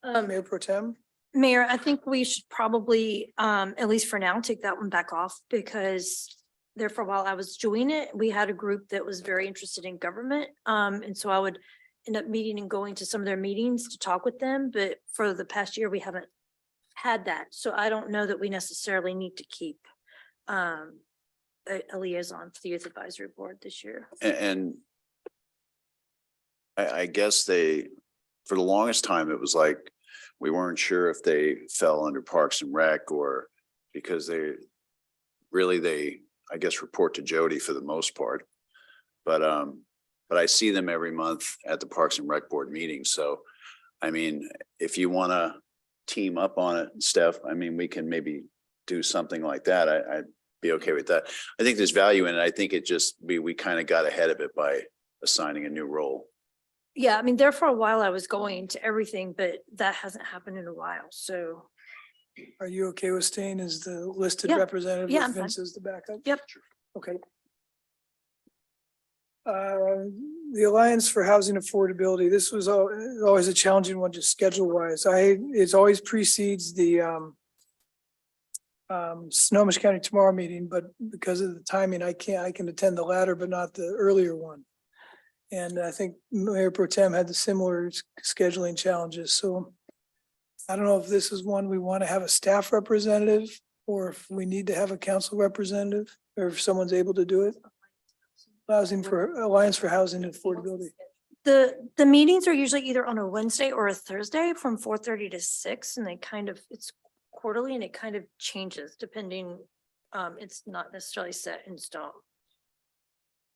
S1: Mayor Pro Tem.
S2: Mayor, I think we should probably, at least for now, take that one back off because there for a while I was doing it. We had a group that was very interested in government. And so I would end up meeting and going to some of their meetings to talk with them. But for the past year, we haven't had that. So I don't know that we necessarily need to keep a liaison for the Youth Advisory Board this year.
S12: And I guess for the longest time, it was like, we weren't sure if they fell under Parks and Rec or because they, I guess, report to Jody for the most part. But I see them every month at the Parks and Rec Board meetings. So, I mean, if you want to team up on it, Steph, I mean, we can maybe do something like that. I'd be okay with that. I think there's value in it. I think we kind of got ahead of it by assigning a new role.
S2: Yeah, I mean, there for a while I was going to everything, but that hasn't happened in a while. So
S1: Are you okay with staying as the listed
S2: Yeah.
S1: representative
S2: Yeah,
S1: with
S2: I'm fine.
S1: Vince as the backup?
S2: Yep.
S1: Okay. The Alliance for Housing Affordability, this was always a challenging one, just schedule wise. It always precedes the Snohomish County Tomorrow meeting, but because of the timing, I can attend the latter, but not the earlier one. And I think Mayor Pro Tem had the similar scheduling challenges, so I don't know if this is one we want to have a staff representative or if we need to have a council representative or if someone's able to do it. Alliance for Housing Affordability.
S2: the meetings are usually either on a Wednesday or a Thursday from 4:30 to 6, and it's quarterly and it kind of changes depending, it's not necessarily set in stone.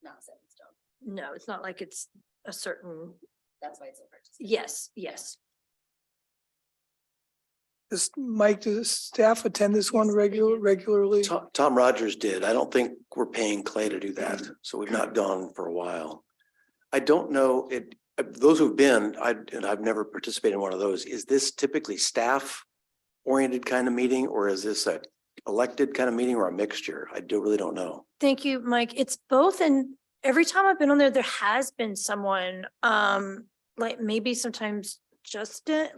S14: Not set in stone.
S2: No, it's not like it's a certain,
S14: That's why it's over.
S2: yes.
S1: Mike, does staff attend this one regularly?
S15: Tom Rogers did. I don't think we're paying Clay to do that, so we've not gone for a while. I don't know, those who've been, and I've never participated in one of those, is this typically staff oriented kind of meeting, or is this a elected kind of meeting or a mixture? I really don't know.
S2: Thank you, Mike. It's both, and every time I've been on there has been someone, like maybe sometimes Justin,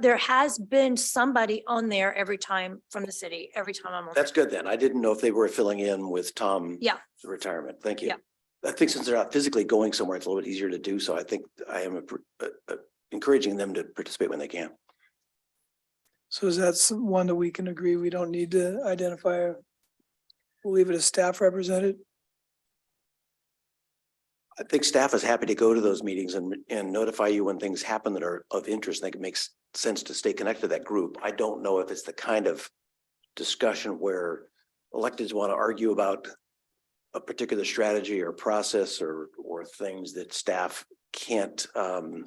S2: there has been somebody on there every time from the city, every time I'm on.
S15: That's good then. I didn't know if they were filling in with Tom's
S2: Yeah.
S15: retirement. Thank you.
S2: Yeah.
S15: I think since they're not physically going somewhere, it's a little bit easier to do. So I think I am encouraging them to participate when they can.
S1: So is that one that we can agree we don't need to identify? We'll leave it as staff represented.
S15: I think staff is happy to go to those meetings and notify you when things happen that are of interest. I think it makes sense to stay connected to that group. I don't know if it's the kind of discussion where electeds want to argue about a particular strategy or process or things that staff can't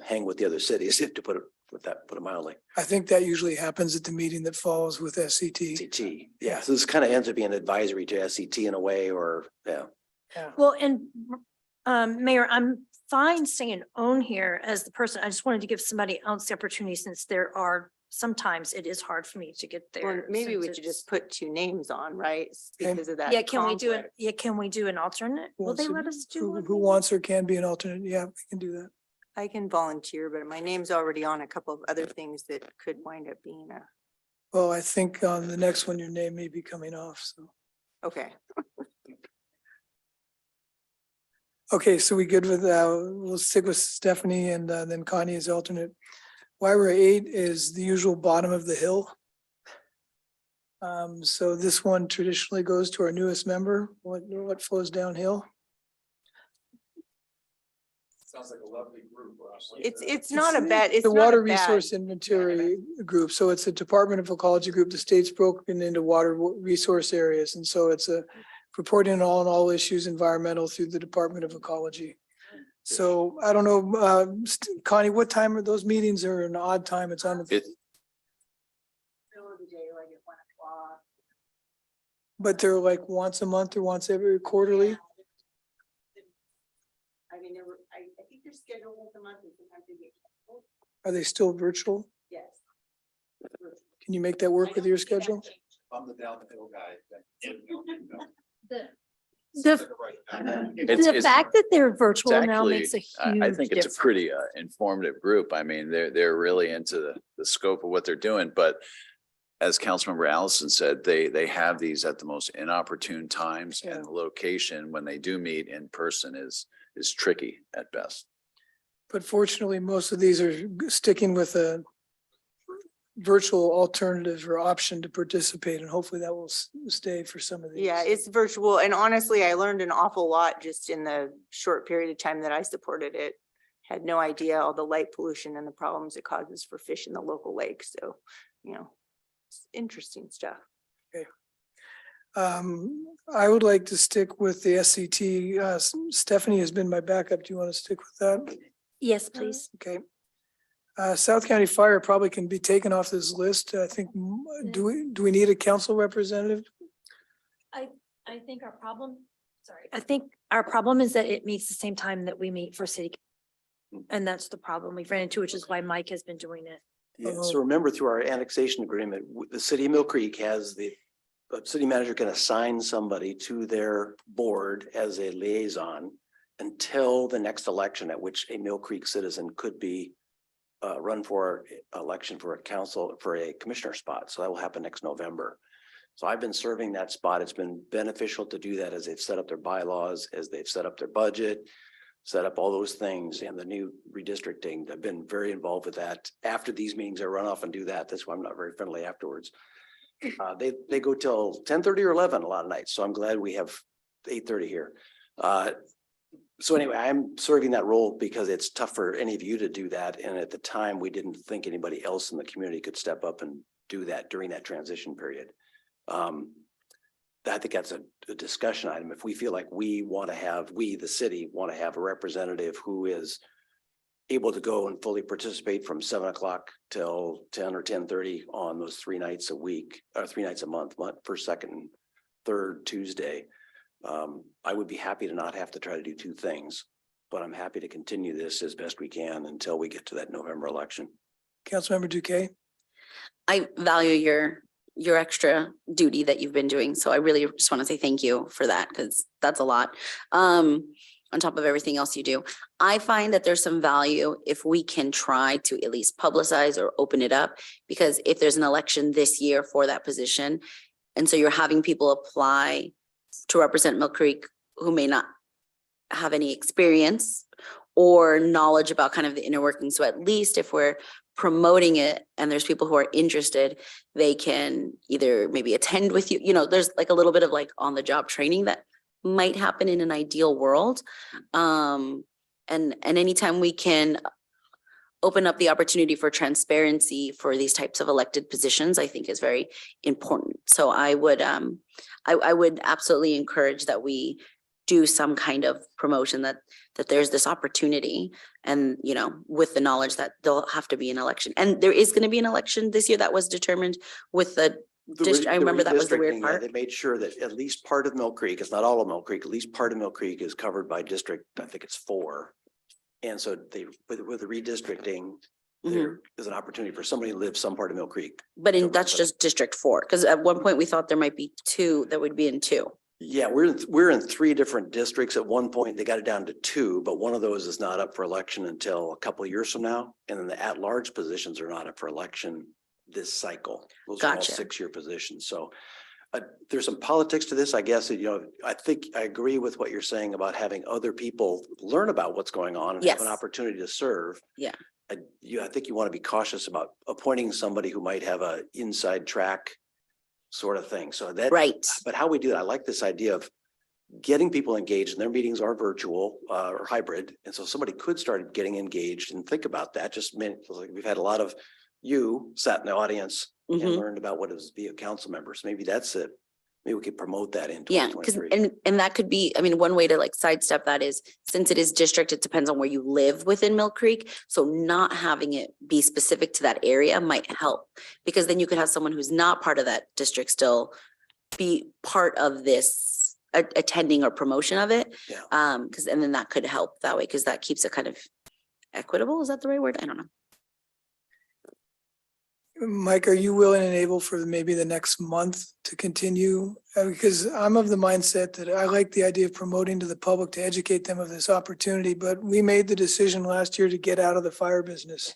S15: hang with the other cities, to put it mildly.
S1: I think that usually happens at the meeting that follows with SCT.
S15: SCT, yeah. So this kind of ends up being advisory to SCT in a way, or yeah.
S2: Well, and Mayor, I'm fine staying on here as the person. I just wanted to give somebody else the opportunity since sometimes it is hard for me to get there.
S16: Or maybe we
S2: since
S16: should
S2: it's-
S16: just put 2 names on, right? Because of that.
S2: Yeah, can we do it?
S16: conflict.
S2: Yeah, can we do an alternate? Will they let us do one?
S1: Who wants or can be an alternate? Yeah, we can do that.
S16: I can volunteer, but my name's already on a couple of other things that could wind up being
S1: Well, I think on the next one, your name may be coming off, so.
S16: okay.
S1: Okay, so we good with, we'll stick with Stephanie and then Connie as alternate. YRA 8 is the usual bottom of the hill. So this one traditionally goes to our newest member. What flows downhill?
S11: Sounds like a lovely group.
S16: It's not a bad, it's
S1: The
S16: not
S1: Water
S16: a bad.
S1: Resource Inventory Group. So it's a Department of Ecology group. The state's broken into water resource areas. And so it's reporting on all issues environmental through the Department of Ecology. So I don't know, Connie, what time are those meetings? Are an odd time? It's on, but they're like once a month or once every quarterly?
S16: I mean, I think they're scheduled once a month and sometimes they get canceled.
S1: Are they still virtual?
S16: Yes.
S1: Can you make that work with your schedule?
S11: I'm the down the hill guy.
S16: The fact that they're virtual now makes a
S12: I
S16: huge
S12: think it's a
S16: difference.
S12: pretty informative group. I mean, they're really into the scope of what they're doing, but as Councilmember Allison said, they have these at the most inopportune times, and the location when they do meet in person is tricky at best.
S1: But fortunately, most of these are sticking with a virtual alternative or option to participate, and hopefully that will stay for some of these.
S16: Yeah, it's virtual. And honestly, I learned an awful lot just in the short period of time that I supported it. Had no idea all the light pollution and the problems it causes for fish in the local lake. So, it's interesting stuff.
S1: I would like to stick with the SCT. Stephanie has been my backup. Do you want to stick with that?
S2: Yes, please.
S1: Okay. South County Fire probably can be taken off this list. I think, do we need a council representative?
S2: I think our problem, I think our problem is that it meets the same time that we meet for city. And that's the problem we've ran into, which is why Mike has been doing it.
S15: Yeah, so remember through our annexation agreement, the city of Mill Creek has the city manager can assign somebody to their board as a liaison until the next election at which a Mill Creek citizen could be run for election for a council, for a commissioner spot. So that will happen next November. So I've been serving that spot. It's been beneficial to do that as they've set up their bylaws, as they've set up their budget, set up all those things, and the new redistricting. I've been very involved with that. After these meetings, I run off and do that. That's why I'm not very friendly afterwards. They go till 10:30 or 11 a lot of nights. So I'm glad we have 8:30 here. So anyway, I'm serving that role because it's tough for any of you to do that. And at the time, we didn't think anybody else in the community could step up and do that during that transition period. I think that's a discussion item. If we feel like we, the city, want to have a representative who is able to go and fully participate from 7 o'clock till 10 or 10:30 on those 3 nights a week, or 3 nights a month, first, second, and third Tuesday. I would be happy to not have to try to do 2 things, but I'm happy to continue this as best we can until we get to that November election.
S1: Councilmember Duque?
S14: I value your extra duty that you've been doing. So I really just want to say thank you for that, because that's a lot. On top of everything else you do. I find that there's some value if we can try to at least publicize or open it up, because if there's an election this year for that position, and so you're having people apply to represent Mill Creek who may not have any experience or knowledge about kind of the inner working. So at least if we're promoting it and there's people who are interested, they can either maybe attend with you. There's like a little bit of like on the job training that might happen in an ideal world. And anytime we can open up the opportunity for transparency for these types of elected positions, I think is very important. So I would absolutely encourage that we do some kind of promotion that there's this opportunity, and with the knowledge that there'll have to be an election, and there is going to be an election this year that was determined with the I remember that was the weird
S15: redistricting,
S14: part.
S15: They made sure that at least part of Mill Creek, it's not all of Mill Creek, at least part of Mill Creek is covered by district, I think it's 4. And so with the redistricting, there is an opportunity for somebody to live some part of Mill Creek.
S14: But that's just District 4, because at one point we thought there might be 2 that would be in 2.
S15: Yeah, we're in 3 different districts. At one point, they got it down to 2, but one of those is not up for election until a couple of years from now. And then the at-large positions are not up for election this cycle. Those are all
S14: Gotcha.
S15: 6-year positions. So there's some politics to this, I guess. I think I agree with what you're saying about having other people learn about what's going on and have an
S14: Yes.
S15: opportunity to serve.
S14: Yeah.
S15: I think you want to be cautious about appointing somebody who might have a inside track sort of thing. So that,
S14: Right.
S15: but how we do it, I like this idea of getting people engaged, and their meetings are virtual or hybrid. And so somebody could start getting engaged and think about that. Like we've had a lot of you sat in the audience and
S14: Mhm.
S15: learned about what it is to be a council member. So maybe that's it. Maybe we could promote that in
S14: Yeah, because
S15: 2023.
S14: and that could be, one way to like sidestep that is, since it is district, it depends on where you live within Mill Creek. So not having it be specific to that area might help, because then you could have someone who's not part of that district still be part of this attending or promotion of it.
S15: Yeah.
S14: And then that could help that way, because that keeps it kind of equitable. Is that the right word? I don't know.
S1: Mike, are you willing and able for maybe the next month to continue? Because I'm of the mindset that I like the idea of promoting to the public to educate them of this opportunity, but we made the decision last year to get out of the fire business.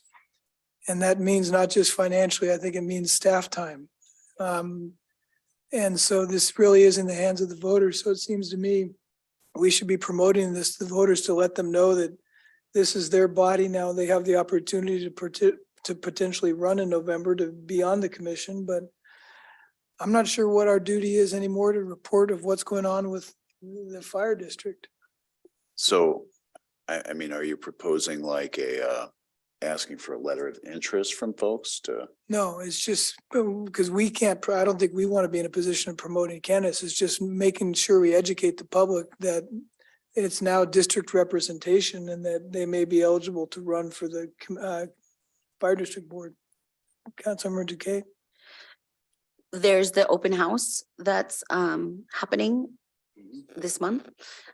S1: And that means not just financially, I think it means staff time. And so this really is in the hands of the voters. So it seems to me we should be promoting this to the voters to let them know that this is their body now. They have the opportunity to potentially run in November to be on the commission, but I'm not sure what our duty is anymore to report of what's going on with the fire district.
S12: So, I mean, are you proposing like asking for a letter of interest from folks to?
S1: No, it's just because we can't, I don't think we want to be in a position of promoting candidates. It's just making sure we educate the public that it's now district representation and that they may be eligible to run for the fire district board. Councilmember Duque.
S14: There's the open house that's happening this month.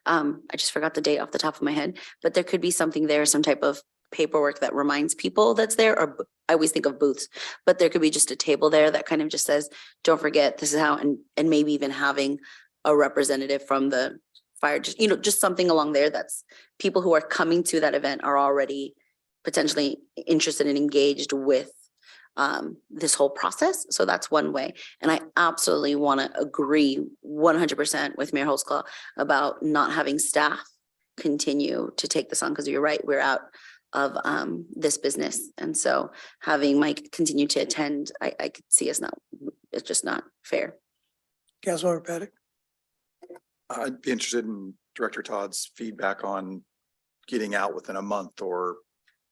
S14: I just forgot the date off the top of my head, but there could be something there, some type of paperwork that reminds people that's there, or I always think of booths, but there could be just a table there that kind of just says, don't forget, this is how, and maybe even having a representative from the fire, just, you know, just something along there that's people who are coming to that event are already potentially interested and engaged with this whole process. So that's one way. And I absolutely want to agree 100% with Mayor Holtzclaw about not having staff continue to take this on, because you're right, we're out of this business. And so having Mike continue to attend, I could see us it's just not fair.
S1: Councilmember Paddock.
S11: I'd be interested in Director Todd's feedback on getting out within a month or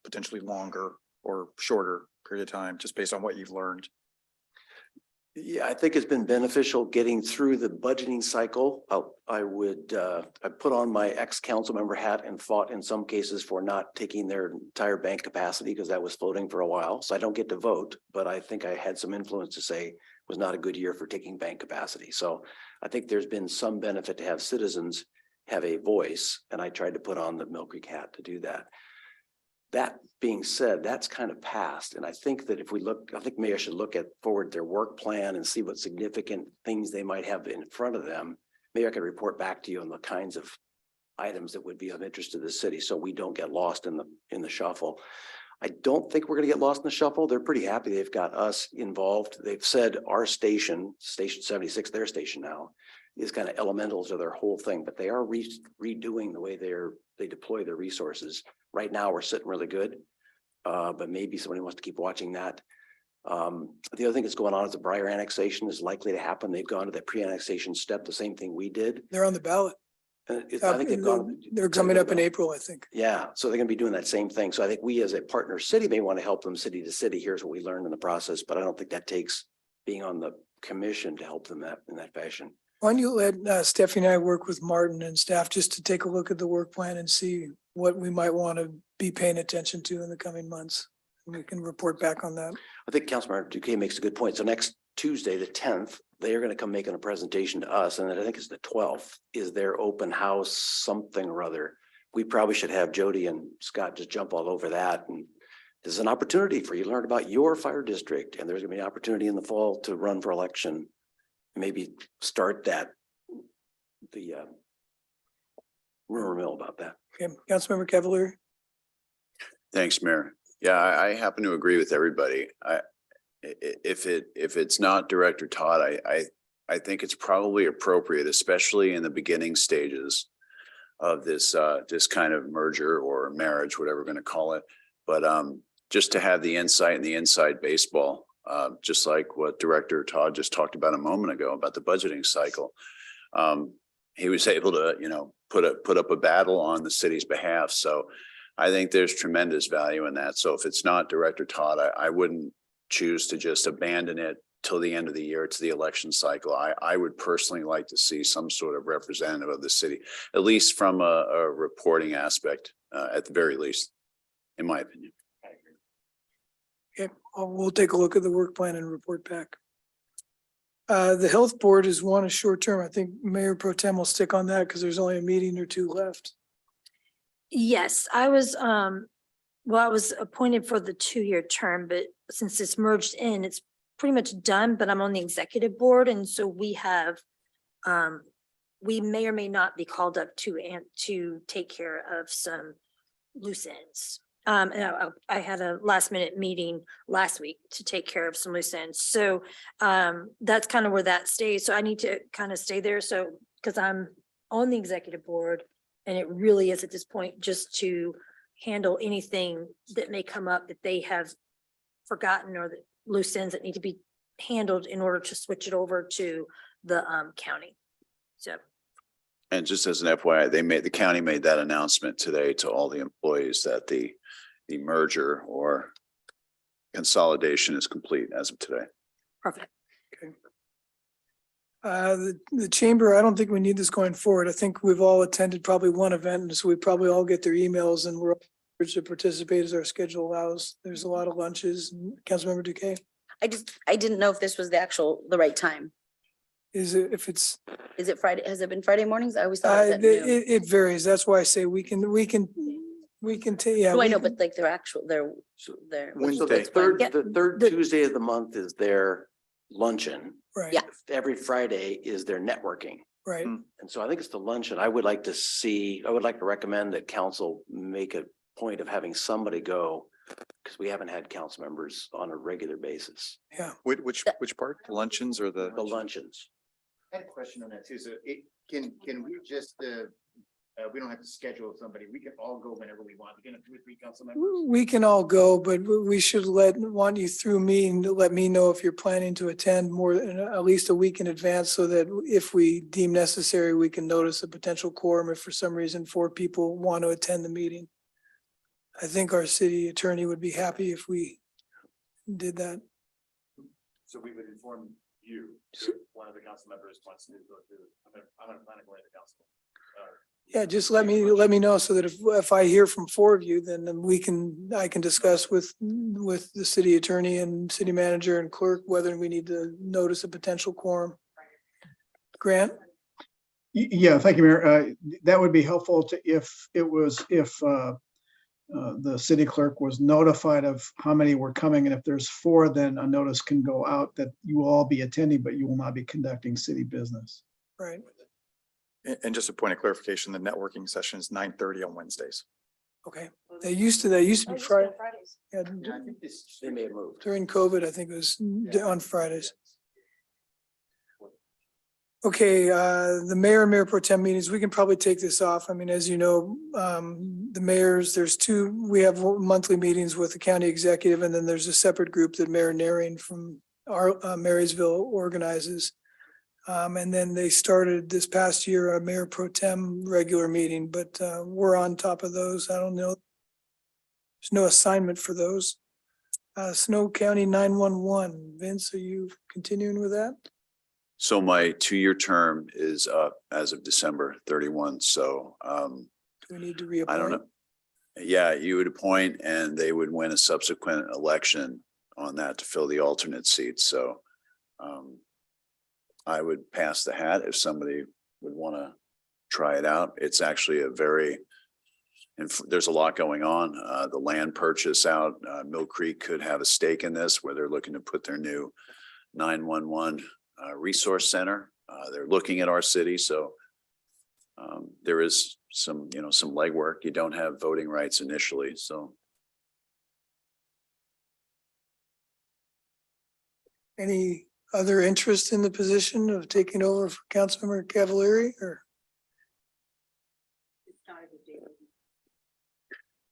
S11: potentially longer or shorter period of time, just based on what you've learned.
S15: Yeah, I think it's been beneficial getting through the budgeting cycle. I put on my ex-council member hat and fought in some cases for not taking their entire bank capacity because that was floating for a while. So I don't get to vote, but I think I had some influence to say it was not a good year for taking bank capacity. So I think there's been some benefit to have citizens have a voice, and I tried to put on the Mill Creek hat to do that. That being said, that's kind of past. And I think that if we look, I think maybe I should look at forward their work plan and see what significant things they might have in front of them. Maybe I could report back to you on the kinds of items that would be of interest to the city, so we don't get lost in the shuffle. I don't think we're going to get lost in the shuffle. They're pretty happy they've got us involved. They've said our station 76, their station now, is kind of elemental to their whole thing, but they are redoing the way they deploy their resources. Right now, we're sitting really good, but maybe somebody wants to keep watching that. The other thing that's going on is the Briar annexation is likely to happen. They've gone to the pre-annexation step, the same thing we did.
S1: They're on the ballot.
S15: I think they've gone.
S1: They're coming up in April, I think.
S15: Yeah, so they're gonna be doing that same thing. So I think we as a partner city may want to help them city to city. Here's what we learned in the process, but I don't think that takes being on the commission to help them in that fashion.
S1: Why don't you let Stephanie and I work with Martin and staff just to take a look at the work plan and see what we might want to be paying attention to in the coming months. And we can report back on that.
S15: I think Councilmember Duque makes a good point. So next Tuesday, the 10th, they are going to come making a presentation to us, and I think it's the 12th, is their open house something or other. We probably should have Jody and Scott just jump all over that. And this is an opportunity for you to learn about your fire district, and there's going to be an opportunity in the fall to run for election. Maybe start the rumor mill about that.
S1: Okay, Councilmember Cavalier.
S12: Thanks, Mayor. Yeah, I happen to agree with everybody. If it's not Director Todd, I think it's probably appropriate, especially in the beginning stages of this kind of merger or marriage, whatever we're going to call it. But just to have the insight and the inside baseball, just like what Director Todd just talked about a moment ago about the budgeting cycle. He was able to, put up a battle on the city's behalf. So I think there's tremendous value in that. So if it's not Director Todd, I wouldn't choose to just abandon it till the end of the year, to the election cycle. I would personally like to see some sort of representative of the city, at least from a reporting aspect, at the very least, in my opinion.
S1: Okay, we'll take a look at the work plan and report back. The health board is one short term. I think Mayor Pro Tem will stick on that because there's only a meeting or two left.
S2: Yes, I was appointed for the 2-year term, but since it's merged in, it's pretty much done, but I'm on the executive board, and so we have, we may or may not be called up to take care of some loose ends. And I had a last minute meeting last week to take care of some loose ends. So that's kind of where that stays. So I need to kind of stay there. So, because I'm on the executive board, and it really is at this point just to handle anything that may come up that they have forgotten, or the loose ends that need to be handled in order to switch it over to the county. So.
S12: And just as an FYI, the county made that announcement today to all the employees that the merger or consolidation is complete as of today.
S2: Perfect.
S1: The chamber, I don't think we need this going forward. I think we've all attended probably one event, and so we probably all get their emails, and we're encouraged to participate as our schedule allows. There's a lot of lunches. Councilmember Duque?
S14: I didn't know if this was the right time.
S1: Is it, if it's,
S14: Is it Friday? Has it been Friday mornings? I always thought it was at noon.
S1: it varies. That's why I say we can take, yeah.
S14: Oh, I
S1: we
S14: know,
S1: can-
S14: but like their
S15: So the third, the third Tuesday of the month is their luncheon.
S1: Right.
S14: Yeah.
S15: Every Friday is their networking.
S1: Right.
S11: Mm.
S15: And so I think it's the luncheon. I would like to recommend that council make a point of having somebody go, because we haven't had council members on a regular basis.
S1: Yeah.
S11: Which part? The luncheons or the?
S15: The luncheons.
S10: I had a question on that too. So can we just, we don't have to schedule somebody. We can all go whenever we want. We can have 2 or 3 council members.
S1: We can all go, but we should want you through me and let me know if you're planning to attend more than at least a week in advance, so that if we deem necessary, we can notice a potential quorum if for some reason 4 people want to attend the meeting. I think our city attorney would be happy if we did that.
S10: So we would inform you, one of the council members wants to go to, I'm gonna plan to go to the council.
S1: Yeah, just let me know, so that if I hear from 4 of you, then I can discuss with the city attorney and city manager and clerk whether we need to notice a potential quorum. Grant?
S13: Yeah, thank you, Mayor. That would be helpful if the city clerk was notified of how many were coming, and if there's 4, then a notice can go out that you will all be attending, but you will not be conducting city business.
S1: Right.
S11: And just a point of clarification, the networking session is 9:30 on Wednesdays.
S1: Okay. They used to be Friday. Yeah,
S15: They may have moved.
S1: during COVID, I think it was on Fridays. Okay, the mayor and mayor pro tem meetings, we can probably take this off. I mean, as you know, the mayors, we have monthly meetings with the county executive, and then there's a separate group that Mayor Naring from our Marysville organizes. And then they started this past year a mayor pro tem regular meeting, but we're on top of those. I don't know. There's no assignment for those. Snow County 911. Vince, are you continuing with that?
S12: So my 2-year term is up as of December 31. So
S1: Do we need to reappoint?
S12: I don't know. Yeah, you would appoint and they would win a subsequent election on that to fill the alternate seat. So I would pass the hat if somebody would want to try it out. It's actually and there's a lot going on. The land purchase out, Mill Creek could have a stake in this, where they're looking to put their new 911 resource center. They're looking at our city, so there is some legwork. You don't have voting rights initially, so.
S1: Any other interest in the position of taking over for Councilmember Cavalieri, or?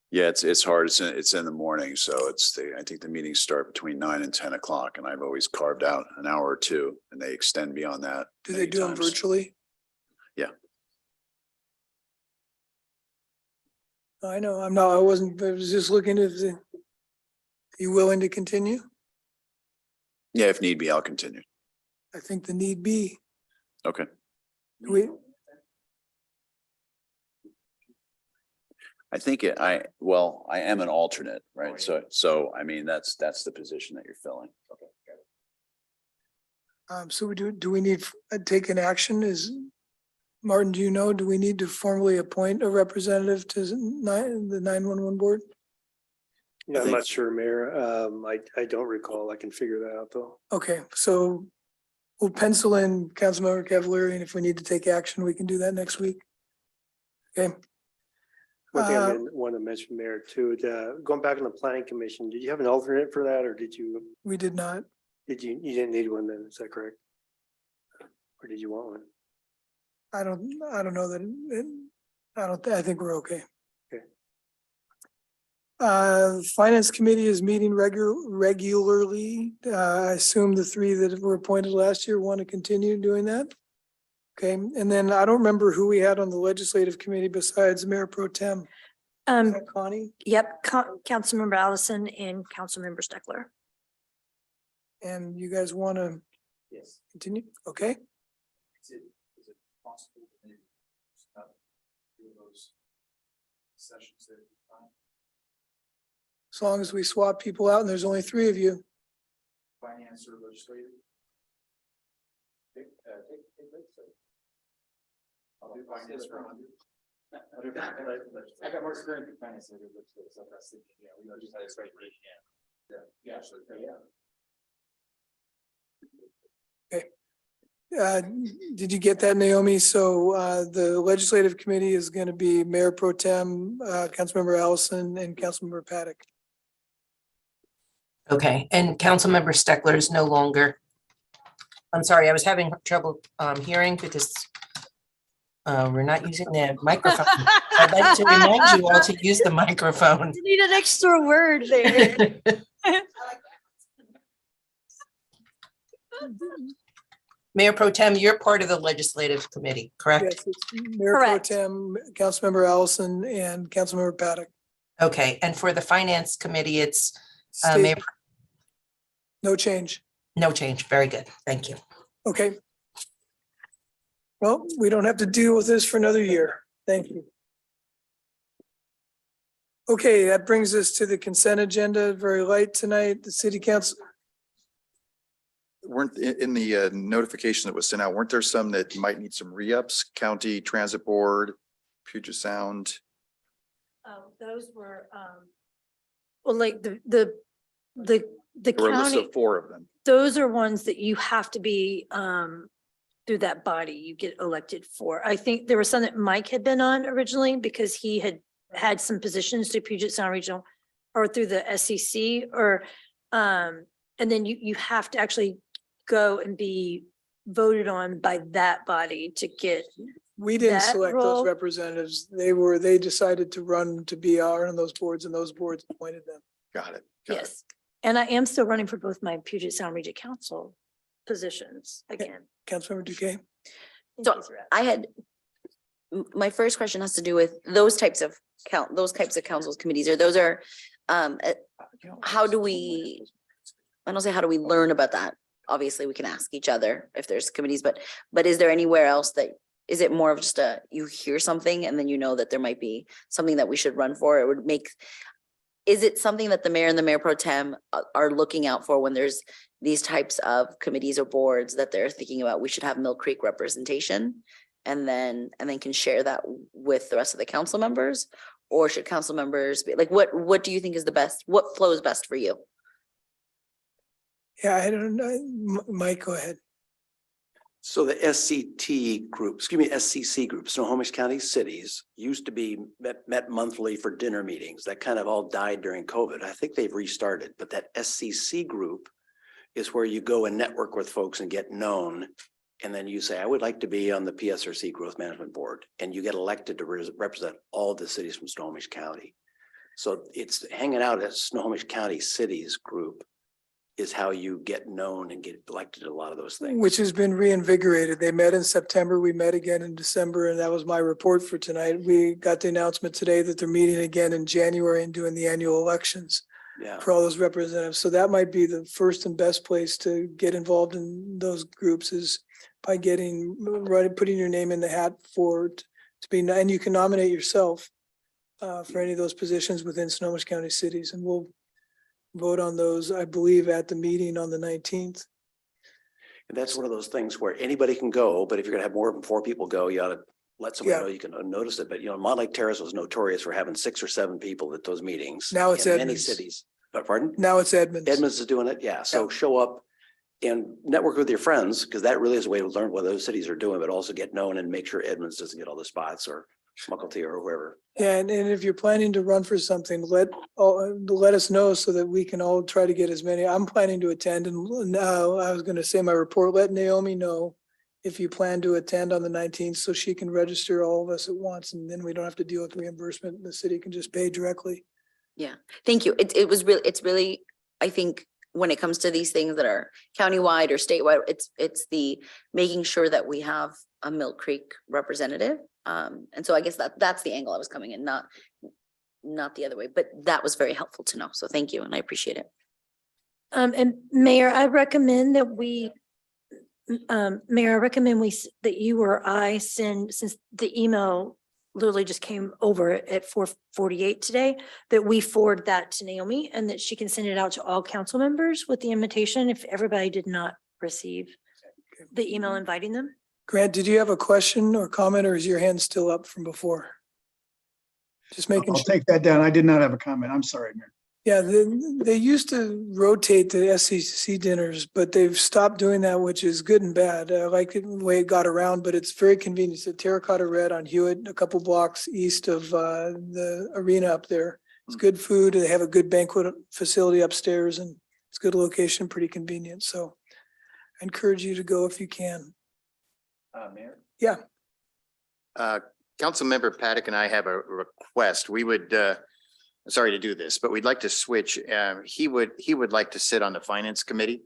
S12: Yeah, it's hard. It's in the morning, so I think the meetings start between 9 and 10 o'clock, and I've always carved out an hour or 2, and they extend beyond that.
S1: Do they
S12: many
S1: do them
S12: times.
S1: virtually?
S12: Yeah.
S1: I know, I was just looking if you willing to continue?
S12: Yeah, if need be, I'll continue.
S1: I think the need be.
S12: Okay. I think I am an alternate, right? So I mean, that's the position that you're filling.
S1: So do we need to take an action? Martin, do you know, do we need to formally appoint a representative to the 911 board?
S7: Yeah, I'm not sure, Mayor. I don't recall. I can figure that out though.
S1: Okay, so we'll pencil in Councilmember Cavalieri, and if we need to take action, we can do that next week. Okay.
S7: One thing I
S1: Uh,
S7: want to mention, Mayor, too, going back on the planning commission, did you have an alternate for that or
S1: We did not.
S7: you didn't need one then, is that correct? Or did you want one?
S1: I don't know that, I think we're okay.
S7: Okay.
S1: Finance Committee is meeting regularly. I assume the three that were appointed last year want to continue doing that. Okay, and then I don't remember who we had on the Legislative Committee besides Mayor Pro Tem. Is that Connie?
S2: Yep, Councilmember Allison and Councilmember Steckler.
S1: And you guys want to
S7: Yes.
S1: continue? Okay,
S11: Is it possible to maybe stop doing those sessions that we find?
S1: as long as we swap people out and there's only three of you.
S11: Finance or legislative? I'll do finance for 100. I got more experience in finance than legislative, so that's thinking, yeah, we know just how to start reading. Yeah, so, yeah.
S1: Did you get that, Naomi? So the Legislative Committee is going to be Mayor Pro Tem, Councilmember Allison, and Councilmember Paddock.
S3: Okay, and Councilmember Steckler is no longer. I'm sorry, I was having trouble hearing because we're not using the microphone. I'd like to remind you all to use the microphone.
S2: You need an extra word there.
S3: Mayor Pro Tem, you're part of the Legislative Committee, correct?
S1: Yes, it's Mayor Pro
S2: Correct.
S1: Tem, Councilmember Allison, and Councilmember Paddock.
S3: Okay, and for the Finance Committee, it's
S1: State-
S3: Mayor,
S1: No change.
S3: no change. Very good. Thank you.
S1: Okay. Well, we don't have to deal with this for another year. Thank you. Okay, that brings us to the consent agenda, very light tonight, the city council.
S11: Weren't in the notification that was sent out, weren't there some that might need some re-ups? County Transit Board, Puget Sound?
S2: Oh, those were, well, like the
S11: There were a list
S2: county,
S11: of 4 of them.
S2: those are ones that you have to be, through that body you get elected for. I think there was some that Mike had been on originally because he had some positions through Puget Sound Regional or through the SEC or, and then you have to actually go and be voted on by that body to get.
S1: We didn't
S2: That
S1: select
S2: role-
S1: those representatives. They decided to run to be on those boards and those boards appointed them.
S11: Got it. got it.
S2: Yes, and I am still running for both my Puget Sound Region Council positions again.
S1: Councilmember Duque?
S14: So I had, my first question has to do with those types of councils committees, or those are, how do we, I don't say how do we learn about that? Obviously, we can ask each other if there's committees, but is there anywhere else that, is it more of just you hear something and then you know that there might be something that we should run for? It would make, is it something that the mayor and the mayor pro tem are looking out for when there's these types of committees or boards that they're thinking about, we should have Mill Creek representation? And then can share that with the rest of the council members? Or should council members be like, what do you think is the best? What flows best for you?
S1: Yeah, I don't know. Mike, go ahead.
S15: So the SCC group, Snohomish County Cities, used to be met monthly for dinner meetings. That kind of all died during COVID. I think they've restarted, but that SCC group is where you go and network with folks and get known. And then you say, I would like to be on the PSRC Growth Management Board, and you get elected to represent all the cities from Snohomish County. So it's hanging out at Snohomish County Cities group is how you get known and get elected to a lot of those things.
S1: Which has been reinvigorated. They met in September. We met again in December, and that was my report for tonight. We got the announcement today that they're meeting again in January and doing the annual elections
S15: Yeah.
S1: for all those representatives. So that might be the first and best place to get involved in those groups is by putting your name in the hat to be, and you can nominate yourself for any of those positions within Snohomish County Cities, and we'll vote on those, I believe, at the meeting on the 19th.
S15: And that's one of those things where anybody can go, but if you're gonna have more than 4 people go, you ought to let somebody
S1: Yeah.
S15: know you can notice it, but Montlake Terrace was notorious for having 6 or 7 people at those meetings.
S1: Now it's
S15: in many
S1: Edmonds.
S15: cities. Pardon?
S1: Now it's Edmonds.
S15: Edmonds is doing it, yeah. So show up and network with your friends, because that really is a way to learn what those cities are doing, but also get known and make sure Edmonds doesn't get all the spots, or Schmuckelty or whoever.
S1: Yeah, and if you're planning to run for something, let us know so that we can all try to get as many. I'm planning to attend, and now I was gonna say my report, let Naomi know if you plan to attend on the 19th, so she can register all of us at once, and then we don't have to deal with reimbursement. The city can just pay directly.
S14: Yeah, thank you. It's really, I think, when it comes to these things that are countywide or statewide, it's the making sure that we have a Mill Creek representative. And so I guess that's the angle I was coming in, not the other way, but that was very helpful to know. So thank you, and I appreciate it.
S2: And Mayor, I recommend that that you or I send, since the email literally just came over at 4:48 today, that we forward that to Naomi and that she can send it out to all council members with the invitation if everybody did not receive the email inviting them.
S1: Grant, did you have a question or comment, or is your hand still up from before? Just making
S13: I'll
S1: sure.
S13: take that down. I did not have a comment. I'm sorry, Mayor.
S1: Yeah, they used to rotate the SCC dinners, but they've stopped doing that, which is good and bad. I like it the way it got around, but it's very convenient. It's at Terracotta Red on Hewitt, a couple blocks east of the arena up there. It's good food. They have a good banquet facility upstairs, and it's good location, pretty convenient. So I encourage you to go if you can.
S10: Mayor?
S1: Yeah.
S10: Councilmember Paddock and I have a request. We would, sorry to do this, but we'd like to switch. He would like to sit on the finance committee.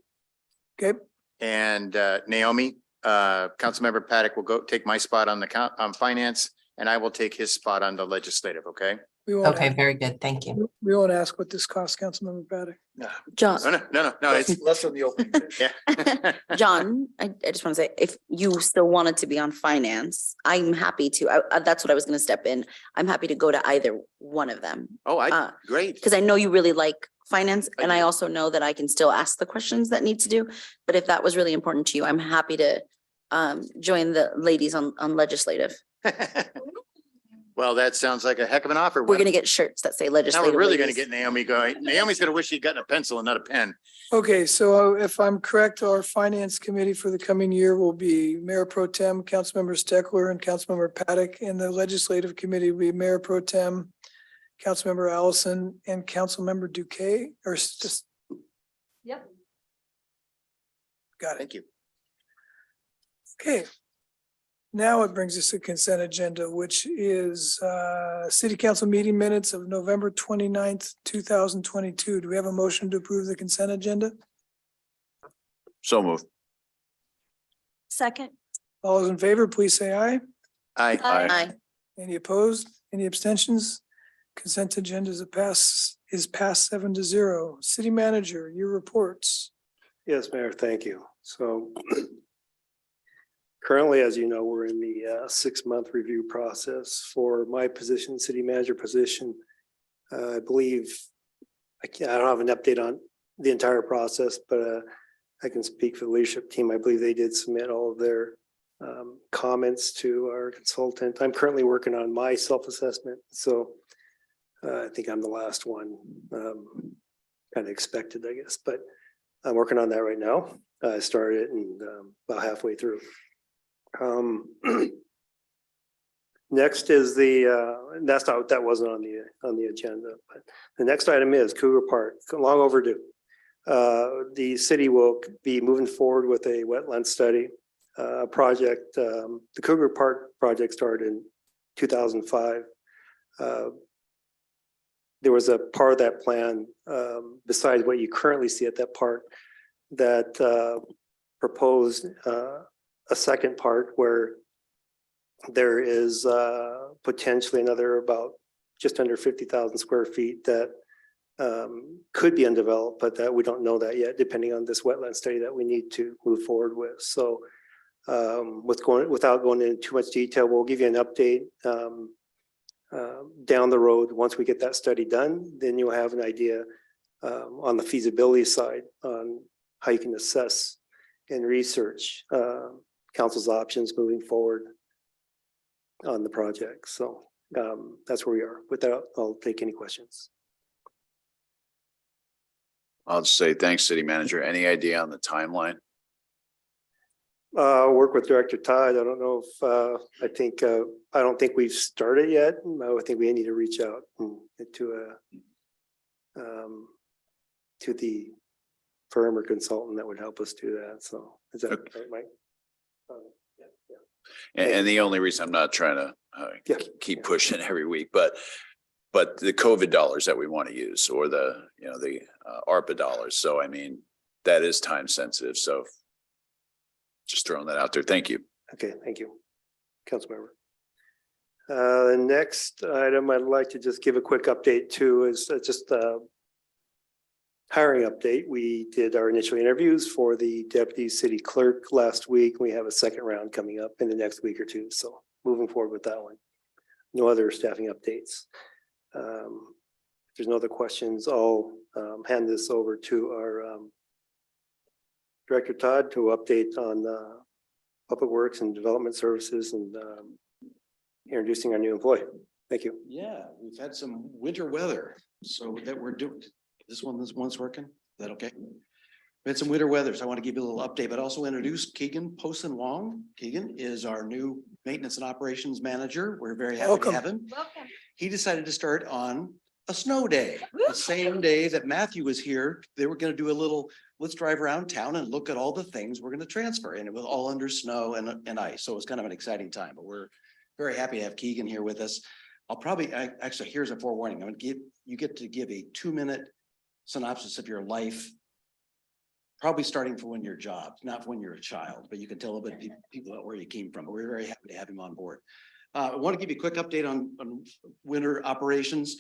S1: Okay.
S10: And Naomi, Councilmember Paddock will go take my spot on on finance, and I will take his spot on the legislative, okay?
S1: We won't
S3: Okay,
S1: ask-
S3: very good. Thank you.
S1: we won't ask what this costs, Councilmember Paddock.
S14: John,
S10: No, it's
S11: Less than the opening.
S10: yeah.
S14: John, I just want to say, if you still wanted to be on finance, I'm happy to. That's what I was going to step in. I'm happy to go to either one of them.
S10: Oh,
S14: Uh,
S10: great.
S14: Because I know you really like finance,
S10: I
S14: and I
S10: do.
S14: also know that I can still ask the questions that need to do. But if that was really important to you, I'm happy to join the ladies on legislative.
S10: Well, that sounds like a heck of an offer.
S14: We're gonna get shirts that say
S10: Now
S14: legislative.
S10: we're really gonna
S14: ladies.
S10: get Naomi going. Naomi's gonna wish she'd gotten a pencil and not a pen.
S1: Okay, so if I'm correct, our finance committee for the coming year will be Mayor Pro Tem, Councilmember Steckler, and Councilmember Paddock. And the legislative committee will be Mayor Pro Tem, Councilmember Allison, and Councilmember Duque, or just.
S2: Yep.
S1: Got it.
S10: Thank you.
S1: Okay. Now it brings us to consent agenda, which is city council meeting minutes of November 29th, 2022. Do we have a motion to approve the consent agenda?
S12: So move.
S2: Second.
S1: All those in favor, please say aye.
S10: Aye.
S14: Aye.
S1: Any opposed? Any abstentions? Consent agenda is passed 7-0. City manager, your reports.
S7: Yes, Mayor, thank you. So currently, as you know, we're in the 6-month review process for my position, city manager position. I believe, I don't have an update on the entire process, but I can speak for the leadership team. I believe they did submit all of their comments to our consultant. I'm currently working on my self-assessment, so I think I'm the last one. Kind of expected, I guess, but I'm working on that right now. I started it and about halfway through. Next is that wasn't on the agenda, but the next item is Cougar Park, long overdue. The city will be moving forward with a wetland study project. The Cougar Park project started in 2005. There was a part of that plan, besides what you currently see at that park, that proposed a second part where there is potentially another about just under 50,000 square feet that could be undeveloped, but that we don't know that yet, depending on this wetland study that we need to move forward with. So without going into too much detail, we'll give you an update down the road. Once we get that study done, then you'll have an idea on the feasibility side on how you can assess and research council's options moving forward. on the project. So that's where we are. With that, I'll take any questions.
S12: I'll just say thanks, city manager. Any idea on the timeline?
S7: Work with Director Todd. I don't know if, I don't think we've started yet. I would think we need to reach out to the firm or consultant that would help us do that. So is that right, Mike?
S12: And the only reason I'm not trying to
S7: Yeah.
S12: keep pushing every week, but the COVID dollars that we want to use or the ARPA dollars. So I mean, that is time sensitive. So just throwing that out there. Thank you.
S7: Okay, thank you, Councilmember. The next item I'd like to just give a quick update to is just a hiring update. We did our initial interviews for the deputy city clerk last week. We have a second round coming up in the next week or two. So moving forward with that one. No other staffing updates. If there's no other questions, I'll hand this over to our Director Todd to update on Public Works and Development Services and introducing our new employee. Thank you.
S17: Yeah, we've had some winter weather, so that we're doing, this one's working, is that okay? We had some winter weather, so I want to give you a little update, but also introduce Keegan Posen Wong. Keegan is our new maintenance and operations manager. We're very happy to have him.
S2: Welcome.
S17: He decided to start on a snow day, the same day that Matthew was here. They were gonna do a little, let's drive around town and look at all the things we're gonna transfer, and it was all under snow and ice, so it was kind of an exciting time, but we're very happy to have Keegan here with us. Actually, here's a forewarning. You get to give a 2-minute synopsis of your life, probably starting from when you're a job, not when you're a child, but you can tell a bit people about where you came from. But we're very happy to have him on board. I want to give you a quick update on winter operations.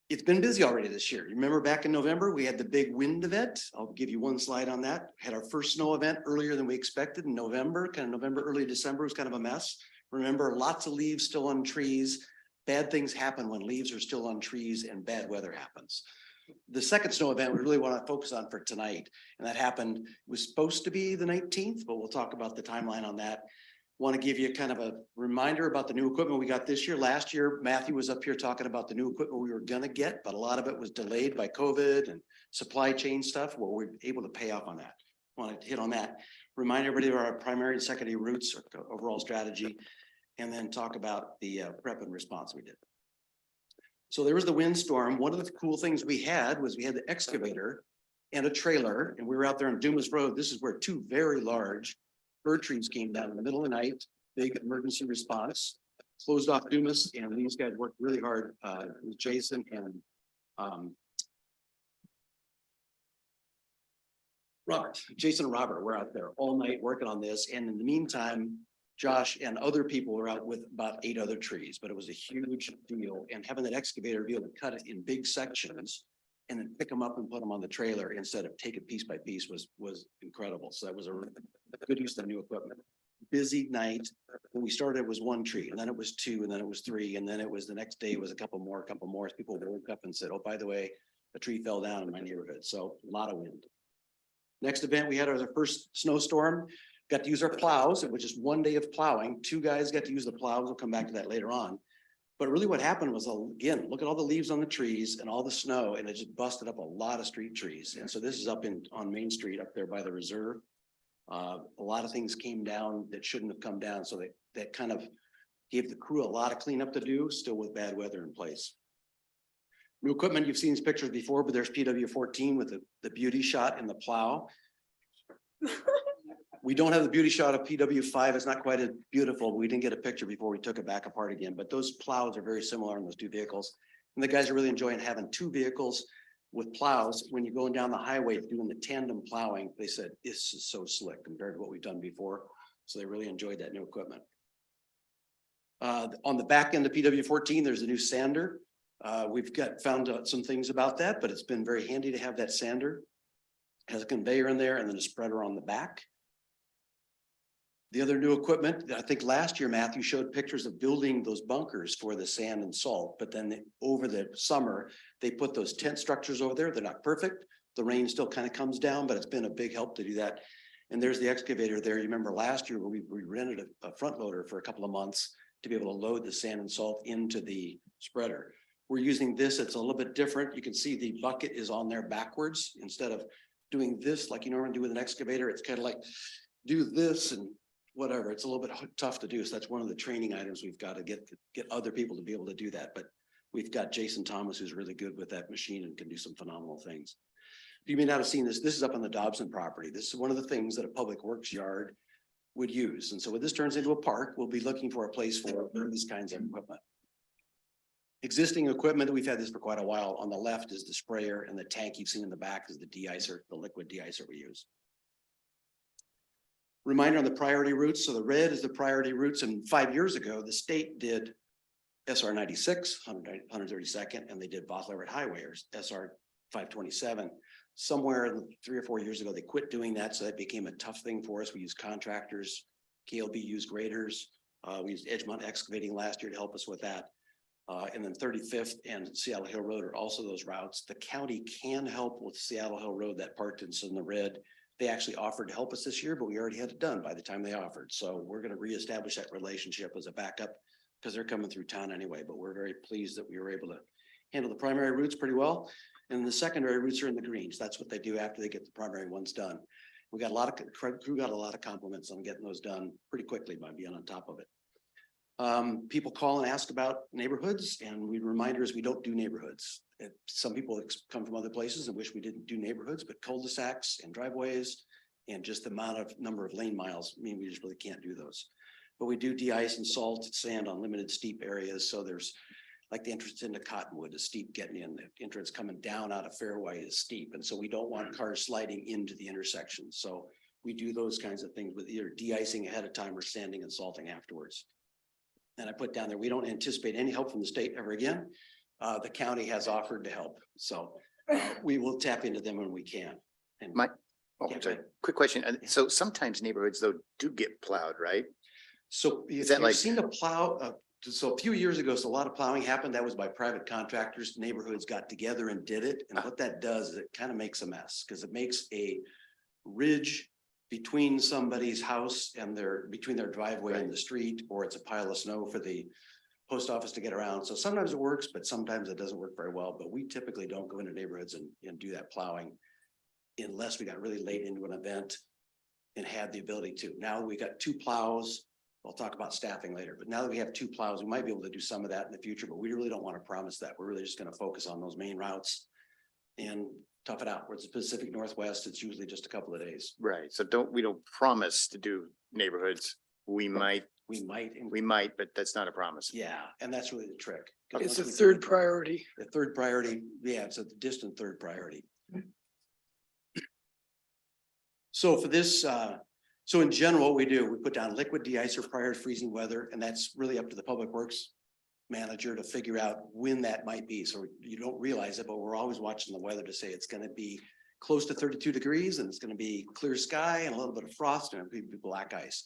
S17: It's been busy already this year. You remember back in November, we had the big wind event. I'll give you one slide on that. Had our first snow event earlier than we expected in November, early December was kind of a mess. Remember, lots of leaves still on trees. Bad things happen when leaves are still on trees and bad weather happens. The second snow event we really want to focus on for tonight, and that happened, it was supposed to be the 19th, but we'll talk about the timeline on that. Want to give you kind of a reminder about the new equipment we got this year. Last year, Matthew was up here talking about the new equipment we were gonna get, but a lot of it was delayed by COVID and supply chain stuff. Well, we're able to pay off on that. Want to hit on that. Remind everybody of our primary and secondary routes, or overall strategy, and then talk about the prep and response we did. So there was the windstorm. One of the cool things we had was we had the excavator and a trailer, and we were out there on Dumas Road. This is where 2 very large bird trees came down in the middle of the night, big emergency response, closed off Dumas, and these guys worked really hard with Jason and Jason and Robert were out there all night working on this. And in the meantime, Josh and other people were out with about 8 other trees, but it was a huge deal. And having that excavator be able to cut it in big sections and then pick them up and put them on the trailer instead of take it piece by piece was incredible. So that was a good use of the new equipment. Busy night. When we started, it was 1 tree, and then it was 2, and then it was 3, and then it was the next day was a couple more as people woke up and said, oh, by the way, a tree fell down in my neighborhood. So a lot of wind. Next event we had was our first snowstorm. Got to use our plows. It was just 1 day of plowing. 2 guys got to use the plows. We'll come back to that later on. But really what happened was, again, look at all the leaves on the trees and all the snow, and it just busted up a lot of street trees. And so this is up on Main Street up there by the reserve. A lot of things came down that shouldn't have come down. So that kind of gave the crew a lot of cleanup to do, still with bad weather in place. New equipment, you've seen these pictures before, but there's PW14 with the beauty shot in the plow. We don't have the beauty shot of PW5. It's not quite as beautiful. We didn't get a picture before we took it back apart again, but those plows are very similar in those 2 vehicles. And the guys are really enjoying having 2 vehicles with plows. When you're going down the highway doing the tandem plowing, they said, this is so slick compared to what we've done before. So they really enjoyed that new equipment. On the back end of PW14, there's a new sander. We've found out some things about that, but it's been very handy to have that sander. It has a conveyor in there and then a spreader on the back. The other new equipment, I think last year, Matthew showed pictures of building those bunkers for the sand and salt, but then over the summer, they put those tent structures over there. They're not perfect. The rain still kind of comes down, but it's been a big help to do that. And there's the excavator there. You remember last year when we rented a front loader for a couple of months to be able to load the sand and salt into the spreader. We're using this, it's a little bit different. You can see the bucket is on there backwards instead of doing this like you normally do with an excavator. It's kind of like do this and whatever. It's a little bit tough to do. So that's one of the training items we've got to get other people to be able to do that. But we've got Jason Thomas, who's really good with that machine and can do some phenomenal things. You may not have seen this. This is up on the Dobson property. This is one of the things that a public works yard would use. And so when this turns into a park, we'll be looking for a place for these kinds of equipment. Existing equipment, we've had this for quite a while. On the left is the sprayer, and the tank you've seen in the back is the de-icer, the liquid de-icer we use. Reminder on the priority routes. So the red is the priority routes. And 5 years ago, the state did SR 96, 132nd, and they did Boss Everett Highway, or SR 527. Somewhere 3 or 4 years ago, they quit doing that. So that became a tough thing for us. We used contractors, KLB used graders. We used Edgemont Excavating last year to help us with that. And then 35th and Seattle Hill Road are also those routes. The county can help with Seattle Hill Road, that part that's in the red. They actually offered to help us this year, but we already had it done by the time they offered. So we're going to reestablish that relationship as a backup because they're coming through town anyway. But we're very pleased that we were able to handle the primary routes pretty well. And the secondary routes are in the greens. That's what they do after they get the primary ones done. We got a lot of crew got a lot of compliments on getting those done pretty quickly by being on top of it. People call and ask about neighborhoods, and reminders we don't do neighborhoods. Some people come from other places and wish we didn't do neighborhoods, but cul-de-sacs and driveways and just the number of lane miles mean we just really can't do those. But we do de-ice and salt sand on limited steep areas. So there's like the entrance into Cottonwood is steep getting in. The entrance coming down out of Fairway is steep, and so we don't want cars sliding into the intersection. So we do those kinds of things with either de-icing ahead of time or sanding and salting afterwards. And I put down there, we don't anticipate any help from the state ever again. The county has offered to help. So we will tap into them when we can. And
S10: Quick question. So sometimes neighborhoods though do get plowed, right?
S17: So
S10: is that like
S17: seen the plow? So a few years ago, so a lot of plowing happened. That was by private contractors. Neighborhoods got together and did it. And what that does is it kind of makes a mess because it makes a ridge between somebody's house and between their driveway and the street, or it's a pile of snow for the post office to get around. So sometimes it works, but sometimes it doesn't work very well. But we typically don't go into neighborhoods and do that plowing unless we got really late into an event and had the ability to. Now we got 2 plows. I'll talk about staffing later, but now that we have 2 plows, we might be able to do some of that in the future, but we really don't want to promise that. We're really just going to focus on those main routes and tough it out. Where it's the Pacific Northwest, it's usually just a couple of days.
S10: Right. So we don't promise to do neighborhoods. We might, but that's not a promise.
S17: Yeah, and that's really the trick.
S1: It's a third priority.
S17: The third priority, yeah, it's a distant third priority. So for this, so in general, what we do, we put down liquid de-icer prior to freezing weather, and that's really up to the public works manager to figure out when that might be. So you don't realize it, but we're always watching the weather to say it's going to be close to 32 degrees and it's going to be clear sky and a little bit of frost and it'll be black ice.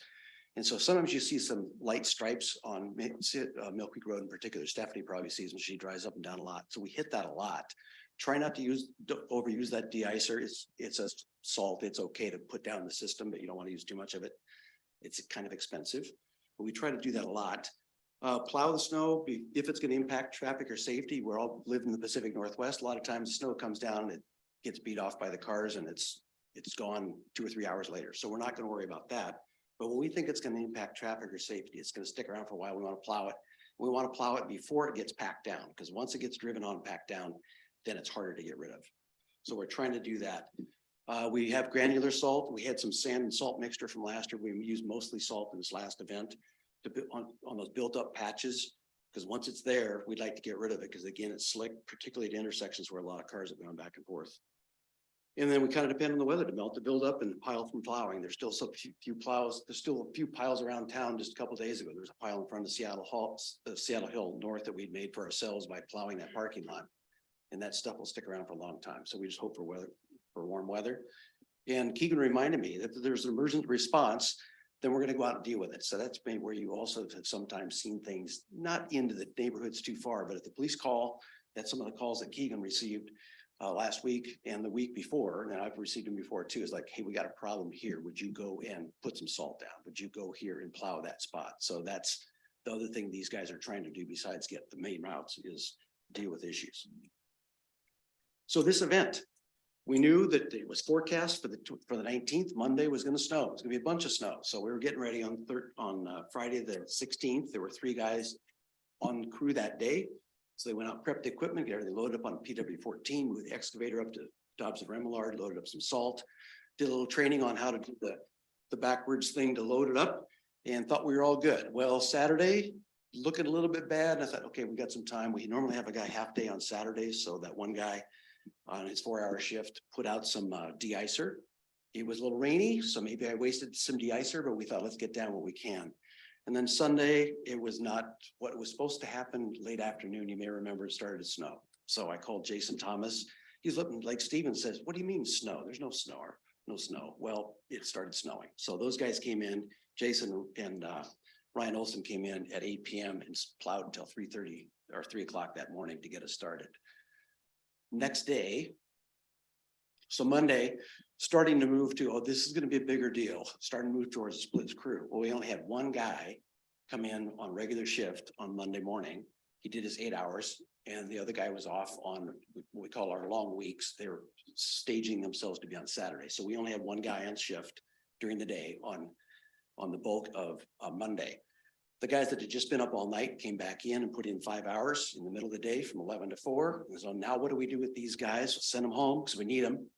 S17: And so sometimes you see some light stripes on Mill Creek Road in particular. Stephanie probably sees when she drives up and down a lot. So we hit that a lot. Try not to overuse that de-icer. It's a salt. It's okay to put down the system, but you don't want to use too much of it. It's kind of expensive, but we try to do that a lot. Plow the snow if it's going to impact traffic or safety. We're all live in the Pacific Northwest. A lot of times the snow comes down and it gets beat off by the cars and it's gone 2 or 3 hours later. So we're not going to worry about that. But when we think it's going to impact traffic or safety, it's going to stick around for a while. We want to plow it. We want to plow it before it gets packed down, because once it gets driven on packed down, then it's harder to get rid of. So we're trying to do that. We have granular salt. We had some sand and salt mixture from last year. We used mostly salt in this last event on those built up patches, because once it's there, we'd like to get rid of it because again, it's slick, particularly at intersections where a lot of cars are going back and forth. And then we kind of depend on the weather to melt the build up and pile from plowing. There's still some few plows. There's still a few piles around town. Just a couple of days ago, there was a pile in front of Seattle Hill North that we'd made for ourselves by plowing that parking lot. And that stuff will stick around for a long time. So we just hope for warm weather. And Keegan reminded me that if there's an emergency response, then we're going to go out and deal with it. So that's maybe where you also have sometimes seen things not into the neighborhoods too far, but if the police call, that's some of the calls that Keegan received last week and the week before, and I've received them before too, is like, hey, we got a problem here. Would you go and put some salt down? Would you go here and plow that spot? So that's the other thing these guys are trying to do besides get the main routes is deal with issues. So this event, we knew that it was forecast for the 19th. Monday was gonna snow. It's gonna be a bunch of snow. So we were getting ready on Friday, the 16th. There were 3 guys on crew that day. So they went out, prepped the equipment, got everything loaded up on PW14, moved the excavator up to Dobbs and Remillard, loaded up some salt, did a little training on how to do the backwards thing to load it up, and thought we were all good. Well, Saturday, looking a little bit bad. And I thought, okay, we got some time. We normally have a guy half day on Saturdays. So that one guy on his 4-hour shift put out some de-icer. It was a little rainy, so maybe I wasted some de-icer, but we thought, let's get down what we can. And then Sunday, it was not what was supposed to happen late afternoon. You may remember it started to snow. So I called Jason Thomas. He's looking like Steven says, what do you mean snow? There's no snow or no snow. Well, it started snowing. So those guys came in, Jason and Ryan Olson came in at 8 p.m. and plowed until 3:30 or 3 o'clock that morning to get us started. Next day, so Monday, starting to move to, oh, this is going to be a bigger deal, starting to move towards a split crew. Well, we only had one guy come in on regular shift on Monday morning. He did his 8 hours and the other guy was off on what we call our long weeks. They were staging themselves to be on Saturday. So we only had one guy on shift during the day on the bulk of Monday. The guys that had just been up all night came back in and put in 5 hours in the middle of the day from 11 to 4. And so now what do we do with these guys? We'll send them home because we need them.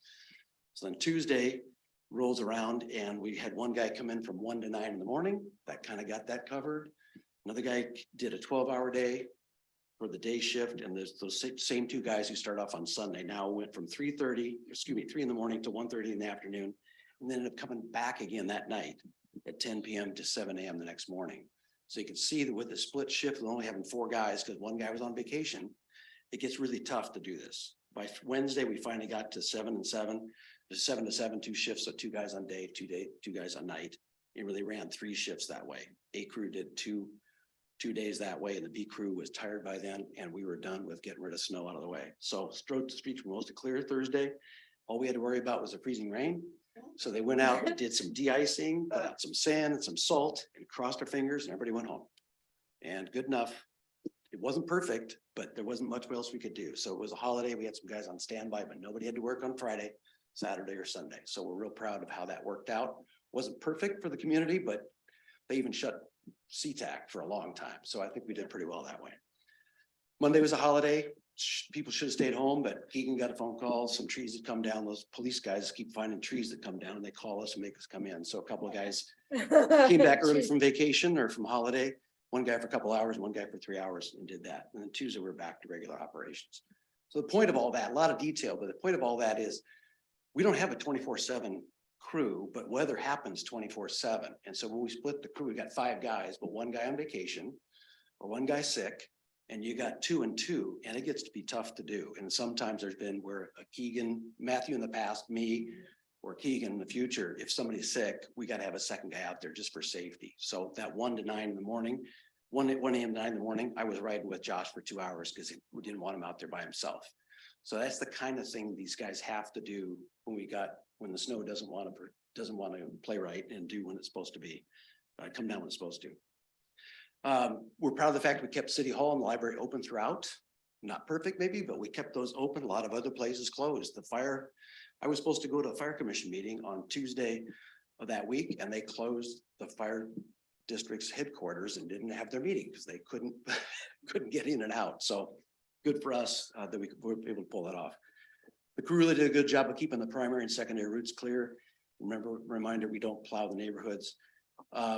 S17: So then Tuesday rolls around and we had one guy come in from 1 to 9 in the morning. That kind of got that covered. Another guy did a 12-hour day for the day shift. And there's those same 2 guys who started off on Sunday now went from 3 in the morning to 1:30 in the afternoon. And then ended up coming back again that night at 10 p.m. to 7 a.m. the next morning. So you can see that with the split shift, we're only having 4 guys because one guy was on vacation. It gets really tough to do this. By Wednesday, we finally got to 7 and 7. There's 7 to 7, 2 shifts, so 2 guys on day, 2 guys on night. It really ran 3 shifts that way. A crew did two days that way, and the B crew was tired by then, and we were done with getting rid of snow out of the way. So streets were mostly clear Thursday. All we had to worry about was the freezing rain. So they went out and did some de-icing, put out some sand and some salt, and crossed our fingers, and everybody went home. And good enough. It wasn't perfect, but there wasn't much else we could do. So it was a holiday. We had some guys on standby, but nobody had to work on Friday, Saturday, or Sunday. So we're real proud of how that worked out. Wasn't perfect for the community, but they even shut SeaTac for a long time. So I think we did pretty well that way. Monday was a holiday. People should have stayed home, but Keegan got a phone call. Some trees had come down. Those police guys keep finding trees that come down and they call us and make us come in. So a couple of guys came back early from vacation or from holiday. One guy for a couple hours, one guy for 3 hours and did that. And then Tuesday, we're back to regular operations. So the point of all that, a lot of detail, but the point of all that is we don't have a 24/7 crew, but weather happens 24/7. And so when we split the crew, we got 5 guys, but one guy on vacation or one guy sick, and you got 2 and 2, and it gets to be tough to do. And sometimes there's been where a Keegan, Matthew in the past, me, or Keegan in the future, if somebody's sick, we got to have a second guy out there just for safety. So that 1 to 9 in the morning, 1 a.m. to 9 in the morning, I was riding with Josh for 2 hours because we didn't want him out there by himself. So that's the kind of thing these guys have to do when the snow doesn't want to play right and do when it's supposed to be, come down when it's supposed to. We're proud of the fact we kept City Hall and the library open throughout. Not perfect maybe, but we kept those open. A lot of other places closed. I was supposed to go to a fire commission meeting on Tuesday of that week, and they closed the fire district's headquarters and didn't have their meeting because they couldn't get in and out. So good for us that we were able to pull that off. The crew really did a good job of keeping the primary and secondary routes clear. Reminder, we don't plow the neighborhoods.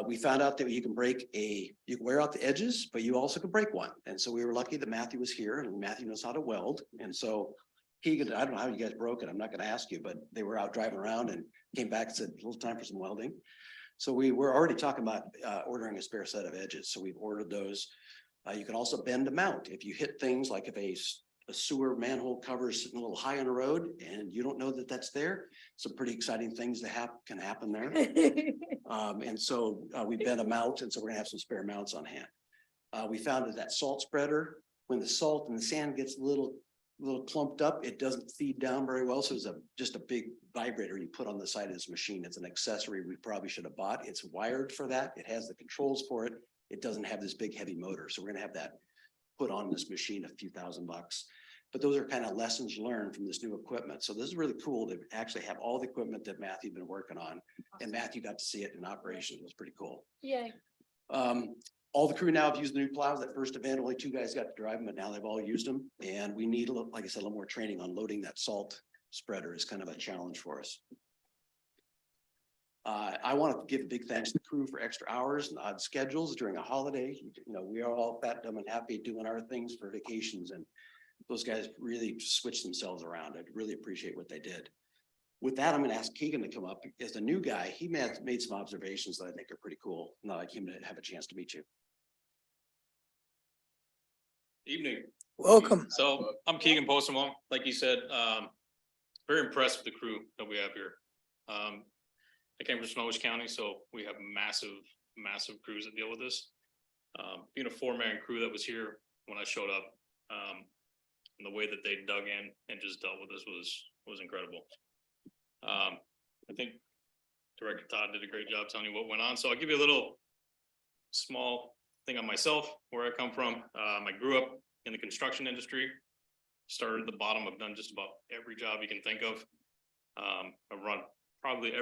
S17: We found out that you can wear out the edges, but you also can break one. And so we were lucky that Matthew was here and Matthew knows how to weld. And so Keegan, I don't know how you guys broke it. I'm not going to ask you, but they were out driving around and came back and said, a little time for some welding. So we were already talking about ordering a spare set of edges. So we've ordered those. You can also bend a mount. If you hit things like if a sewer manhole cover is sitting a little high on the road and you don't know that that's there, some pretty exciting things that can happen there. And so we bent a mount, and so we're gonna have some spare mounts on hand. We found that salt spreader, when the salt and the sand gets a little clumped up, it doesn't feed down very well. So it's just a big vibrator you put on the side of this machine. It's an accessory we probably should have bought. It's wired for that. It has the controls for it. it doesn't have this big heavy motor. So we're gonna have that put on this machine, a few $1,000. But those are kind of lessons learned from this new equipment. So this is really cool to actually have all the equipment that Matthew's been working on. And Matthew got to see it in operation. It was pretty cool.
S2: Yay.
S17: All the crew now have used the new plows. That first event, only 2 guys got to drive them, but now they've all used them. And we need, like I said, a little more training on loading that salt spreader is kind of a challenge for us. I want to give a big thanks to the crew for extra hours and odd schedules during a holiday. You know, we are all fat, dumb, and happy doing our things for vacations, and those guys really switched themselves around. I really appreciate what they did. With that, I'm going to ask Keegan to come up. As the new guy, he made some observations that I think are pretty cool. And I'd like him to have a chance to meet you.
S18: Evening.
S1: Welcome.
S18: So I'm Keegan Postma. Like you said, very impressed with the crew that we have here. I came from Snohomish County, so we have massive crews that deal with this. Being a 4-man crew that was here when I showed up, and the way that they dug in and just dealt with this was incredible. I think Director Todd did a great job telling you what went on. So I'll give you a little small thing on myself, where I come from. I grew up in the construction industry, started at the bottom. I've done just about every job you can think of. I've run probably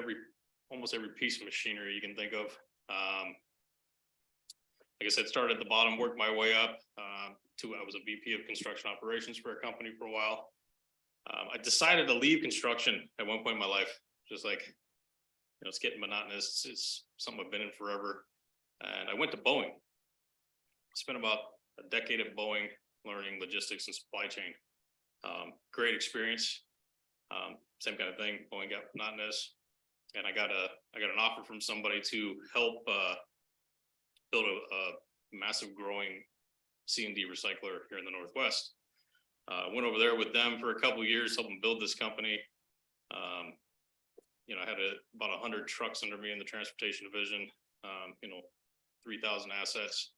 S18: almost every piece of machinery you can think of. Like I said, started at the bottom, worked my way up I was a VP of construction operations for a company for a while. I decided to leave construction at one point in my life, just like, you know, it's getting monotonous. It's something I've been in forever. And I went to Boeing. Spent about a decade at Boeing learning logistics and supply chain. Great experience. Same kind of thing. Boeing got monotonous, and I got an offer from somebody to help build a massive growing C&D recycler here in the Northwest. Went over there with them for a couple of years, helped them build this company. You know, I had about 100 trucks under me in the transportation division. You know, 3,000 assets.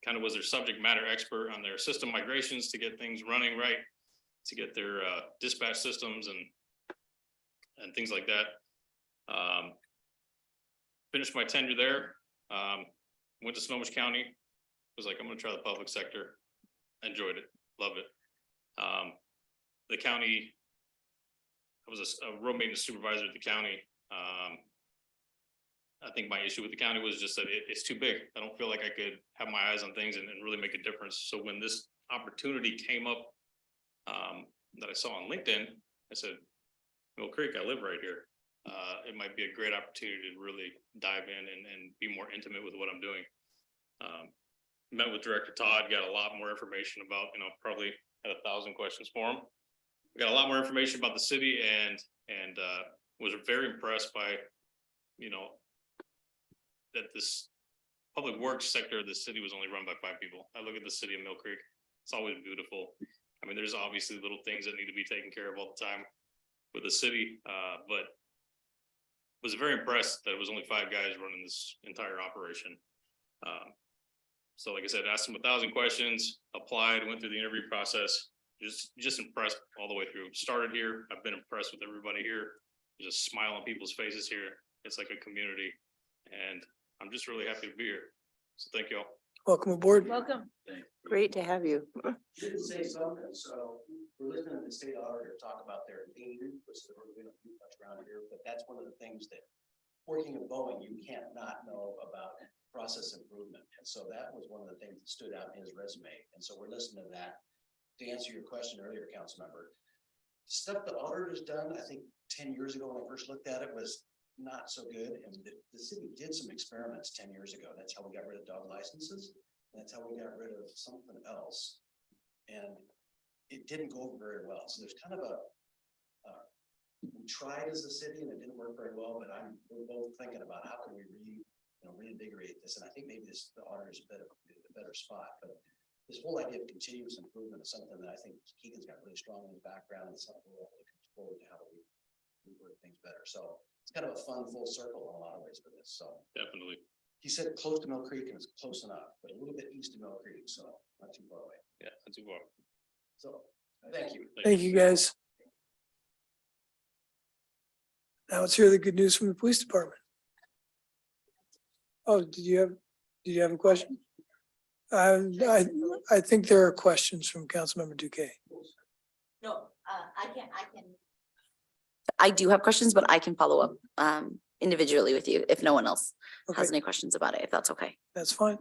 S18: Kind of was their subject matter expert on their system migrations to get things running right, to get their dispatch systems and things like that. Finished my tenure there. Went to Snohomish County. Was like, I'm going to try the public sector. Enjoyed it. Loved it. The county, I was a road maintenance supervisor at the county. I think my issue with the county was just that it's too big. I don't feel like I could have my eyes on things and really make a difference. So when this opportunity came up that I saw on LinkedIn, I said, Mill Creek, I live right here. It might be a great opportunity to really dive in and be more intimate with what I'm doing. Met with Director Todd, got a lot more information about, you know, probably had 1,000 questions for him. We got a lot more information about the city and was very impressed by, you know, that this public works sector of the city was only run by 5 people. I look at the city of Mill Creek, it's always beautiful. I mean, there's obviously little things that need to be taken care of all the time with the city, but was very impressed that it was only 5 guys running this entire operation. So like I said, asked them 1,000 questions, applied, went through the interview process, just impressed all the way through. Started here, I've been impressed with everybody here. There's a smile on people's faces here. It's like a community, and I'm just really happy to be here. So thank you all.
S1: Welcome aboard.
S2: Welcome.
S16: Great to have you.
S17: Didn't say something, so we're listening to the state auditor talk about their lean, which we don't do much around here, but that's one of the things that working at Boeing, you can't not know about process improvement. And so that was one of the things that stood out in his resume. And so we're listening to that. To answer your question earlier, council member, stuff the auditor's done, I think 10 years ago when I first looked at it, was not so good. And the city did some experiments 10 years ago. That's how we got rid of dog licenses. That's how we got rid of something else. And it didn't go over very well. So there's kind of we tried as a city and it didn't work very well, but we're both thinking about how can we reinvigorate this. And I think maybe the auditor's a better spot, but this whole idea of continuous improvement is something that I think Keegan's got really strong in his background, and something we're all looking forward to how we work things better. So it's kind of a fun full circle in a lot of ways for this. So
S18: Definitely.
S17: he said close to Mill Creek, and it's close enough, but a little bit east of Mill Creek, so not too far away.
S18: Yeah, not too far.
S17: So thank you.
S1: Thank you, guys. Now let's hear the good news from the police department. Oh, did you have a question? I think there are questions from Councilmember Duque.
S14: No, I can. I do have questions, but I can follow up individually with you if no one else has
S1: Okay.
S14: any questions about it, if that's okay.
S1: That's fine.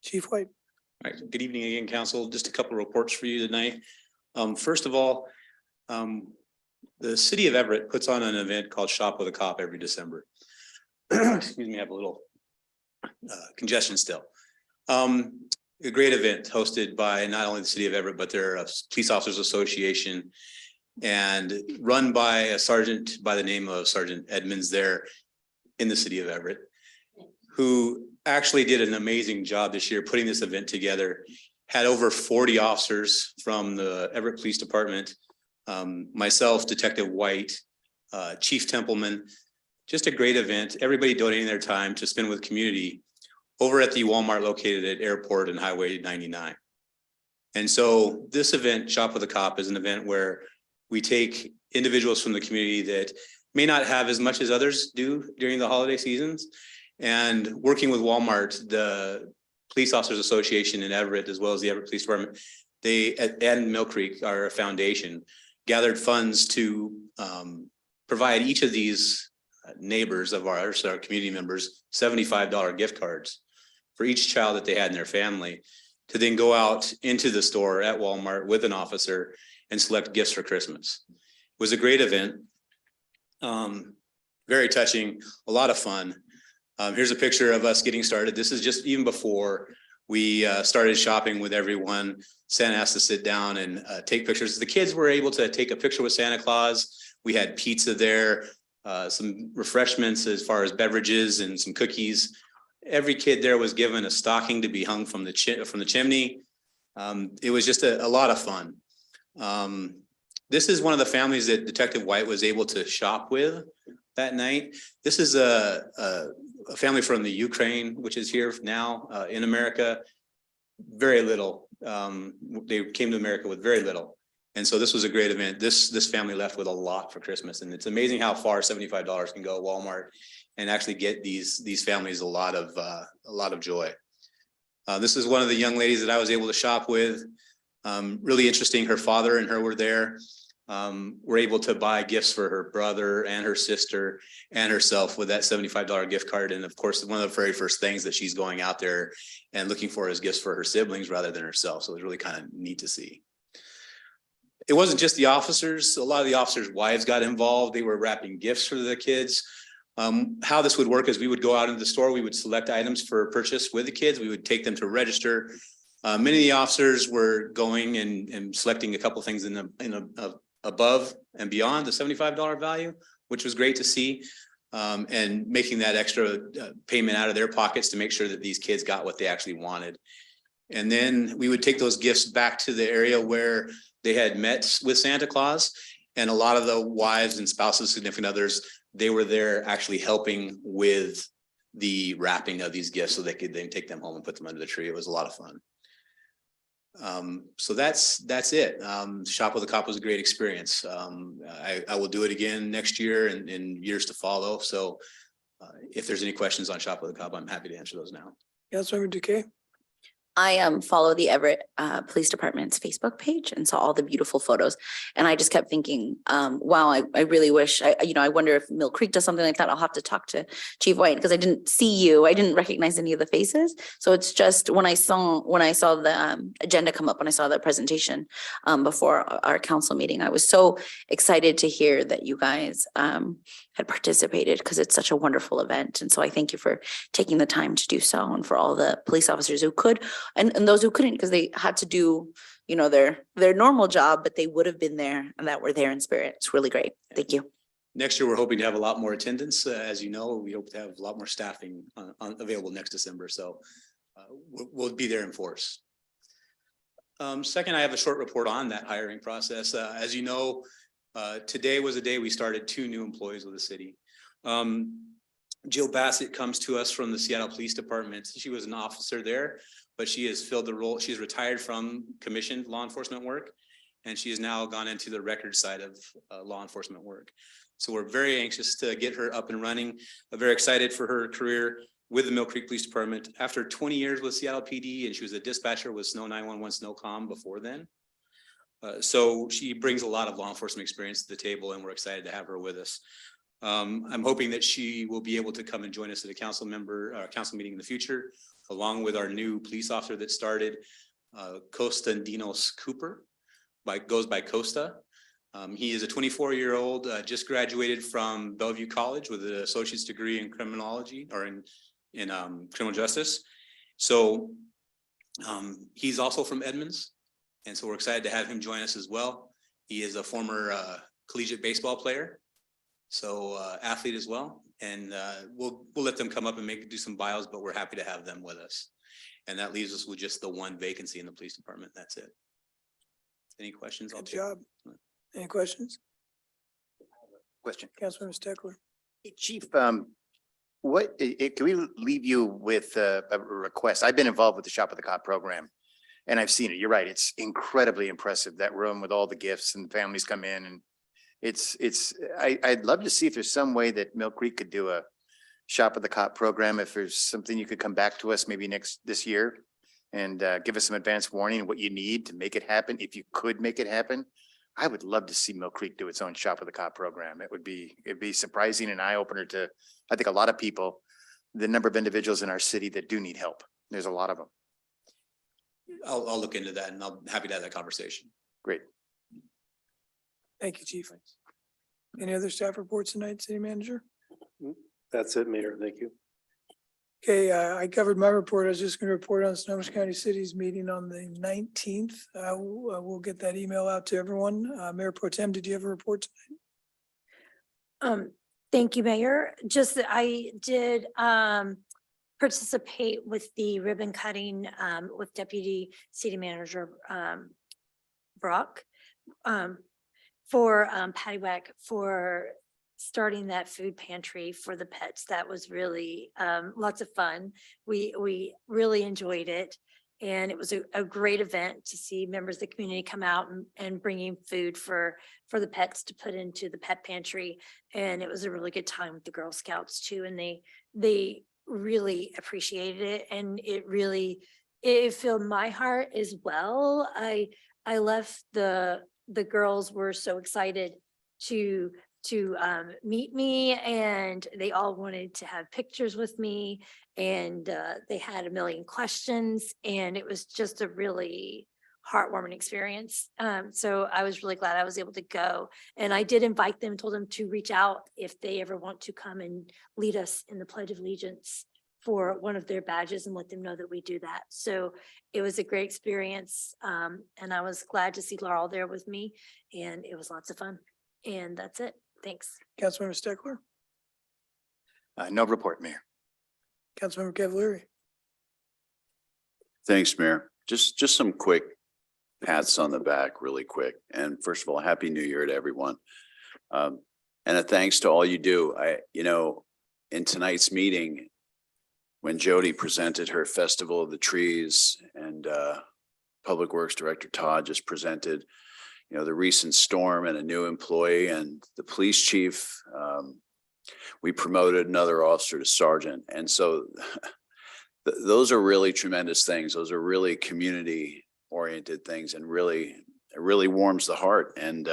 S1: Chief White.
S5: All right, good evening again, council. Just a couple of reports for you tonight. First of all, the city of Everett puts on an event called Shop with a Cop every December. Excuse me, I have a little congestion still. A great event hosted by not only the city of Everett, but their Police Officers Association and run by a sergeant by the name of Sergeant Edmonds there in the city of Everett, who actually did an amazing job this year putting this event together. Had over 40 officers from the Everett Police Department, myself, Detective White, Chief Templeman. Just a great event. Everybody donating their time to spend with community over at the Walmart located at Airport and Highway 99. And so this event, Shop with a Cop, is an event where we take individuals from the community that may not have as much as others do during the holiday seasons. And working with Walmart, the Police Officers Association in Everett, as well as the Everett Police Department, and Mill Creek, our foundation, gathered funds to provide each of these neighbors of ours, our community members, $75 gift cards for each child that they had in their family, to then go out into the store at Walmart with an officer and select gifts for Christmas. It was a great event. Very touching, a lot of fun. Here's a picture of us getting started. This is just even before we started shopping with everyone. Santa asked to sit down and take pictures. The kids were able to take a picture with Santa Claus. We had pizza there, some refreshments as far as beverages and some cookies. Every kid there was given a stocking to be hung from the chimney. It was just a lot of fun. This is one of the families that Detective White was able to shop with that night. This is a family from the Ukraine, which is here now in America. Very little. They came to America with very little. And so this was a great event. This family left with a lot for Christmas. And it's amazing how far $75 can go at Walmart and actually get these families a lot of joy. This is one of the young ladies that I was able to shop with. Really interesting. Her father and her were there. Were able to buy gifts for her brother and her sister and herself with that $75 gift card. And of course, one of the very first things that she's going out there and looking for is gifts for her siblings rather than herself. So it was really kind of neat to see. It wasn't just the officers. A lot of the officers' wives got involved. They were wrapping gifts for the kids. How this would work is we would go out into the store. We would select items for purchase with the kids. We would take them to register. Many of the officers were going and selecting a couple things above and beyond the $75 value, which was great to see, and making that extra payment out of their pockets to make sure that these kids got what they actually wanted. And then we would take those gifts back to the area where they had met with Santa Claus, and a lot of the wives and spouses, significant others, they were there actually helping with the wrapping of these gifts so they could then take them home and put them under the tree. It was a lot of fun. So that's it. Shop with a Cop was a great experience. I will do it again next year and in years to follow. So if there's any questions on Shop with a Cop, I'm happy to answer those now.
S1: Councilmember Duque.
S14: I follow the Everett Police Department's Facebook page and saw all the beautiful photos. And I just kept thinking, wow, I really wish, I wonder if Mill Creek does something like that. I'll have to talk to Chief White because I didn't see you. I didn't recognize any of the faces. So it's just when I saw the agenda come up, when I saw that presentation before our council meeting, I was so excited to hear that you guys had participated because it's such a wonderful event. And so I thank you for taking the time to do so, and for all the police officers who could and those who couldn't because they had to do, their normal job, but they would have been there and that were there in spirit. It's really great. Thank you.
S5: Next year, we're hoping to have a lot more attendance. As you know, we hope to have a lot more staffing available next December. So we'll be there in force. Second, I have a short report on that hiring process. As you know, today was the day we started 2 new employees with the city. Jill Bassett comes to us from the Seattle Police Department. She was an officer there, but she has filled the role. She's retired from commissioned law enforcement work, and she has now gone into the record side of law enforcement work. So we're very anxious to get her up and running. Very excited for her career with the Mill Creek Police Department. After 20 years with Seattle PD, and she was a dispatcher with Snow 911 Snowcom before then. So she brings a lot of law enforcement experience to the table, and we're excited to have her with us. I'm hoping that she will be able to come and join us at a council meeting in the future, along with our new police officer that started, Costandinos Cooper, goes by Costa. He is a 24-year-old, just graduated from Bellevue College with an associate's degree in criminology or in criminal justice. So he's also from Edmonds. And so we're excited to have him join us as well. He is a former collegiate baseball player, so athlete as well. And we'll let them come up and do some bios, but we're happy to have them with us. And that leaves us with just the one vacancy in the police department. That's it. Any questions?
S1: Good job. Any questions?
S10: Question.
S1: Councilmember Steckler.
S10: Chief, can we leave you with a request? I've been involved with the Shop with the Cop program and I've seen it. You're right. It's incredibly impressive, that room with all the gifts and families come in, and I'd love to see if there's some way that Mill Creek could do a Shop with the Cop program. If there's something you could come back to us maybe this year and give us some advance warning of what you need to make it happen. If you could make it happen, I would love to see Mill Creek do its own Shop with the Cop program. It'd be surprising and eye opener to, I think, a lot of people, the number of individuals in our city that do need help. There's a lot of them.
S5: I'll look into that, and I'll be happy to have that conversation.
S10: Great.
S1: Thank you, Chief. Any other staff reports tonight, City Manager?
S7: That's it, Mayor. Thank you.
S1: Okay, I covered my report. I was just going to report on Snohomish County City's meeting on the 19th. We'll get that email out to everyone. Mayor Pro Tem, did you have a report tonight?
S2: Thank you, Mayor. Just that I did participate with the ribbon cutting with Deputy City Manager Brock for Patty Wack for starting that food pantry for the pets. That was really lots of fun. We really enjoyed it. And it was a great event to see members of the community come out and bringing food for the pets to put into the pet pantry. And it was a really good time with the Girl Scouts too. And they really appreciated it. And it filled my heart as well. I left the girls were so excited to meet me, and they all wanted to have pictures with me, and they had a million questions, and it was just a really heartwarming experience. So I was really glad I was able to go, and I did invite them, told them to reach out if they ever want to come and lead us in the Pledge of Allegiance for one of their badges, and let them know that we do that. So it was a great experience. And I was glad to see Laurel there with me, and it was lots of fun. And that's it. Thanks.
S1: Councilmember Steckler,
S10: No report, Mayor.
S1: Councilmember Cavallari.
S12: Thanks, Mayor. Just some quick pats on the back really quick. And first of all, Happy New Year to everyone. And a thanks to all you do. In tonight's meeting, when Jody presented her Festival of the Trees and Public Works Director Todd just presented, the recent storm and a new employee and the police chief, we promoted another officer to sergeant. And so those are really tremendous things. Those are really community oriented things, and it really warms the heart. And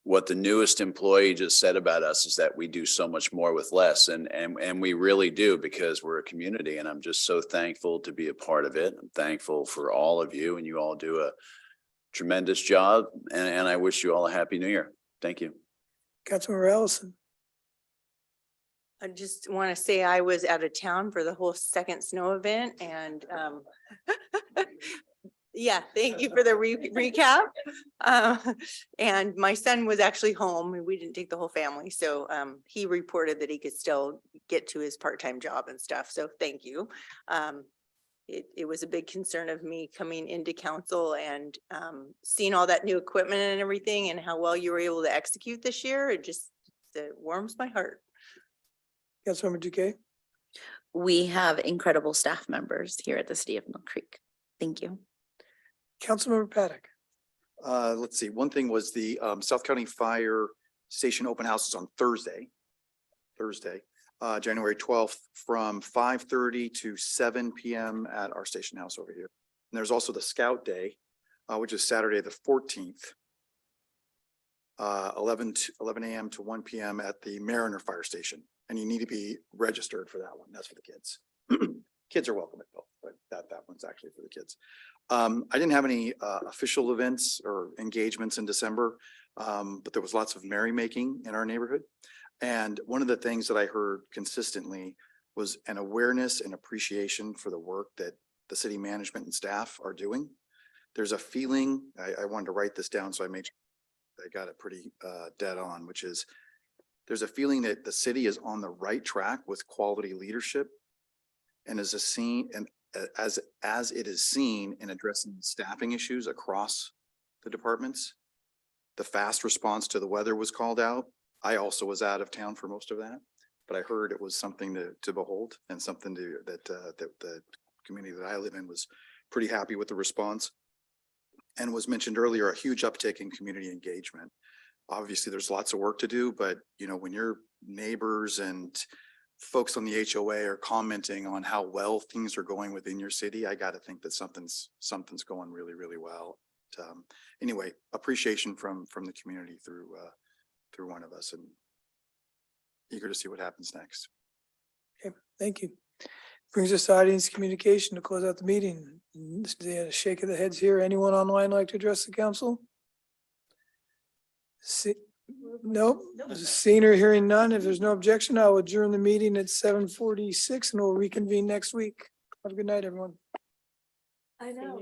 S12: what the newest employee just said about us is that we do so much more with less, and we really do, because we're a community, and I'm just so thankful to be a part of it. I'm thankful for all of you, and you all do a tremendous job, and I wish you all a Happy New Year. Thank you.
S1: Councilmember Ellison.
S16: I just want to say I was out of town for the whole second snow event, and yeah, thank you for the recap. And my son was actually home, and we didn't take the whole family. So he reported that he could still get to his part-time job and stuff. So thank you. It was a big concern of me coming into council and seeing all that new equipment and everything, and how well you were able to execute this year. It warms my heart.
S1: Councilmember Duque.
S14: We have incredible staff members here at the City of Mill Creek. Thank you.
S1: Councilmember Paddock.
S11: Let's see, one thing was the South County Fire station open house is on Thursday, January 12th from 5:30 to 7 PM at our station house over here. And there's also the Scout Day, which is Saturday, the 14th. 11 AM to 1 PM at the Mariner Fire Station. And you need to be registered for that one. That's for the kids. Kids are welcome at both, but that one's actually for the kids. I didn't have any official events or engagements in December, but there was lots of merrymaking in our neighborhood. And one of the things that I heard consistently was an awareness and appreciation for the work that the city management and staff are doing. There's a feeling, I wanted to write this down, so I made sure I got it pretty dead on, which is there's a feeling that the city is on the right track with quality leadership and as it is seen in addressing staffing issues across the departments. The fast response to the weather was called out. I also was out of town for most of that, but I heard it was something to behold and something that the community that I live in was pretty happy with the response. And was mentioned earlier, a huge uptick in community engagement. Obviously, there's lots of work to do, but when your neighbors and folks on the HOA are commenting on how well things are going within your city, I got to think that something's going really, really well. Anyway, appreciation from the community through one of us, and eager to see what happens next.
S1: Okay, thank you. Brings us to audience communication to close out the meeting. They had a shake of the heads here. Anyone online like to address the council? Nope. Seeing or hearing none. If there's no objection, I will adjourn the meeting at 7:46 and we'll reconvene next week. Have a good night, everyone.
S2: I know.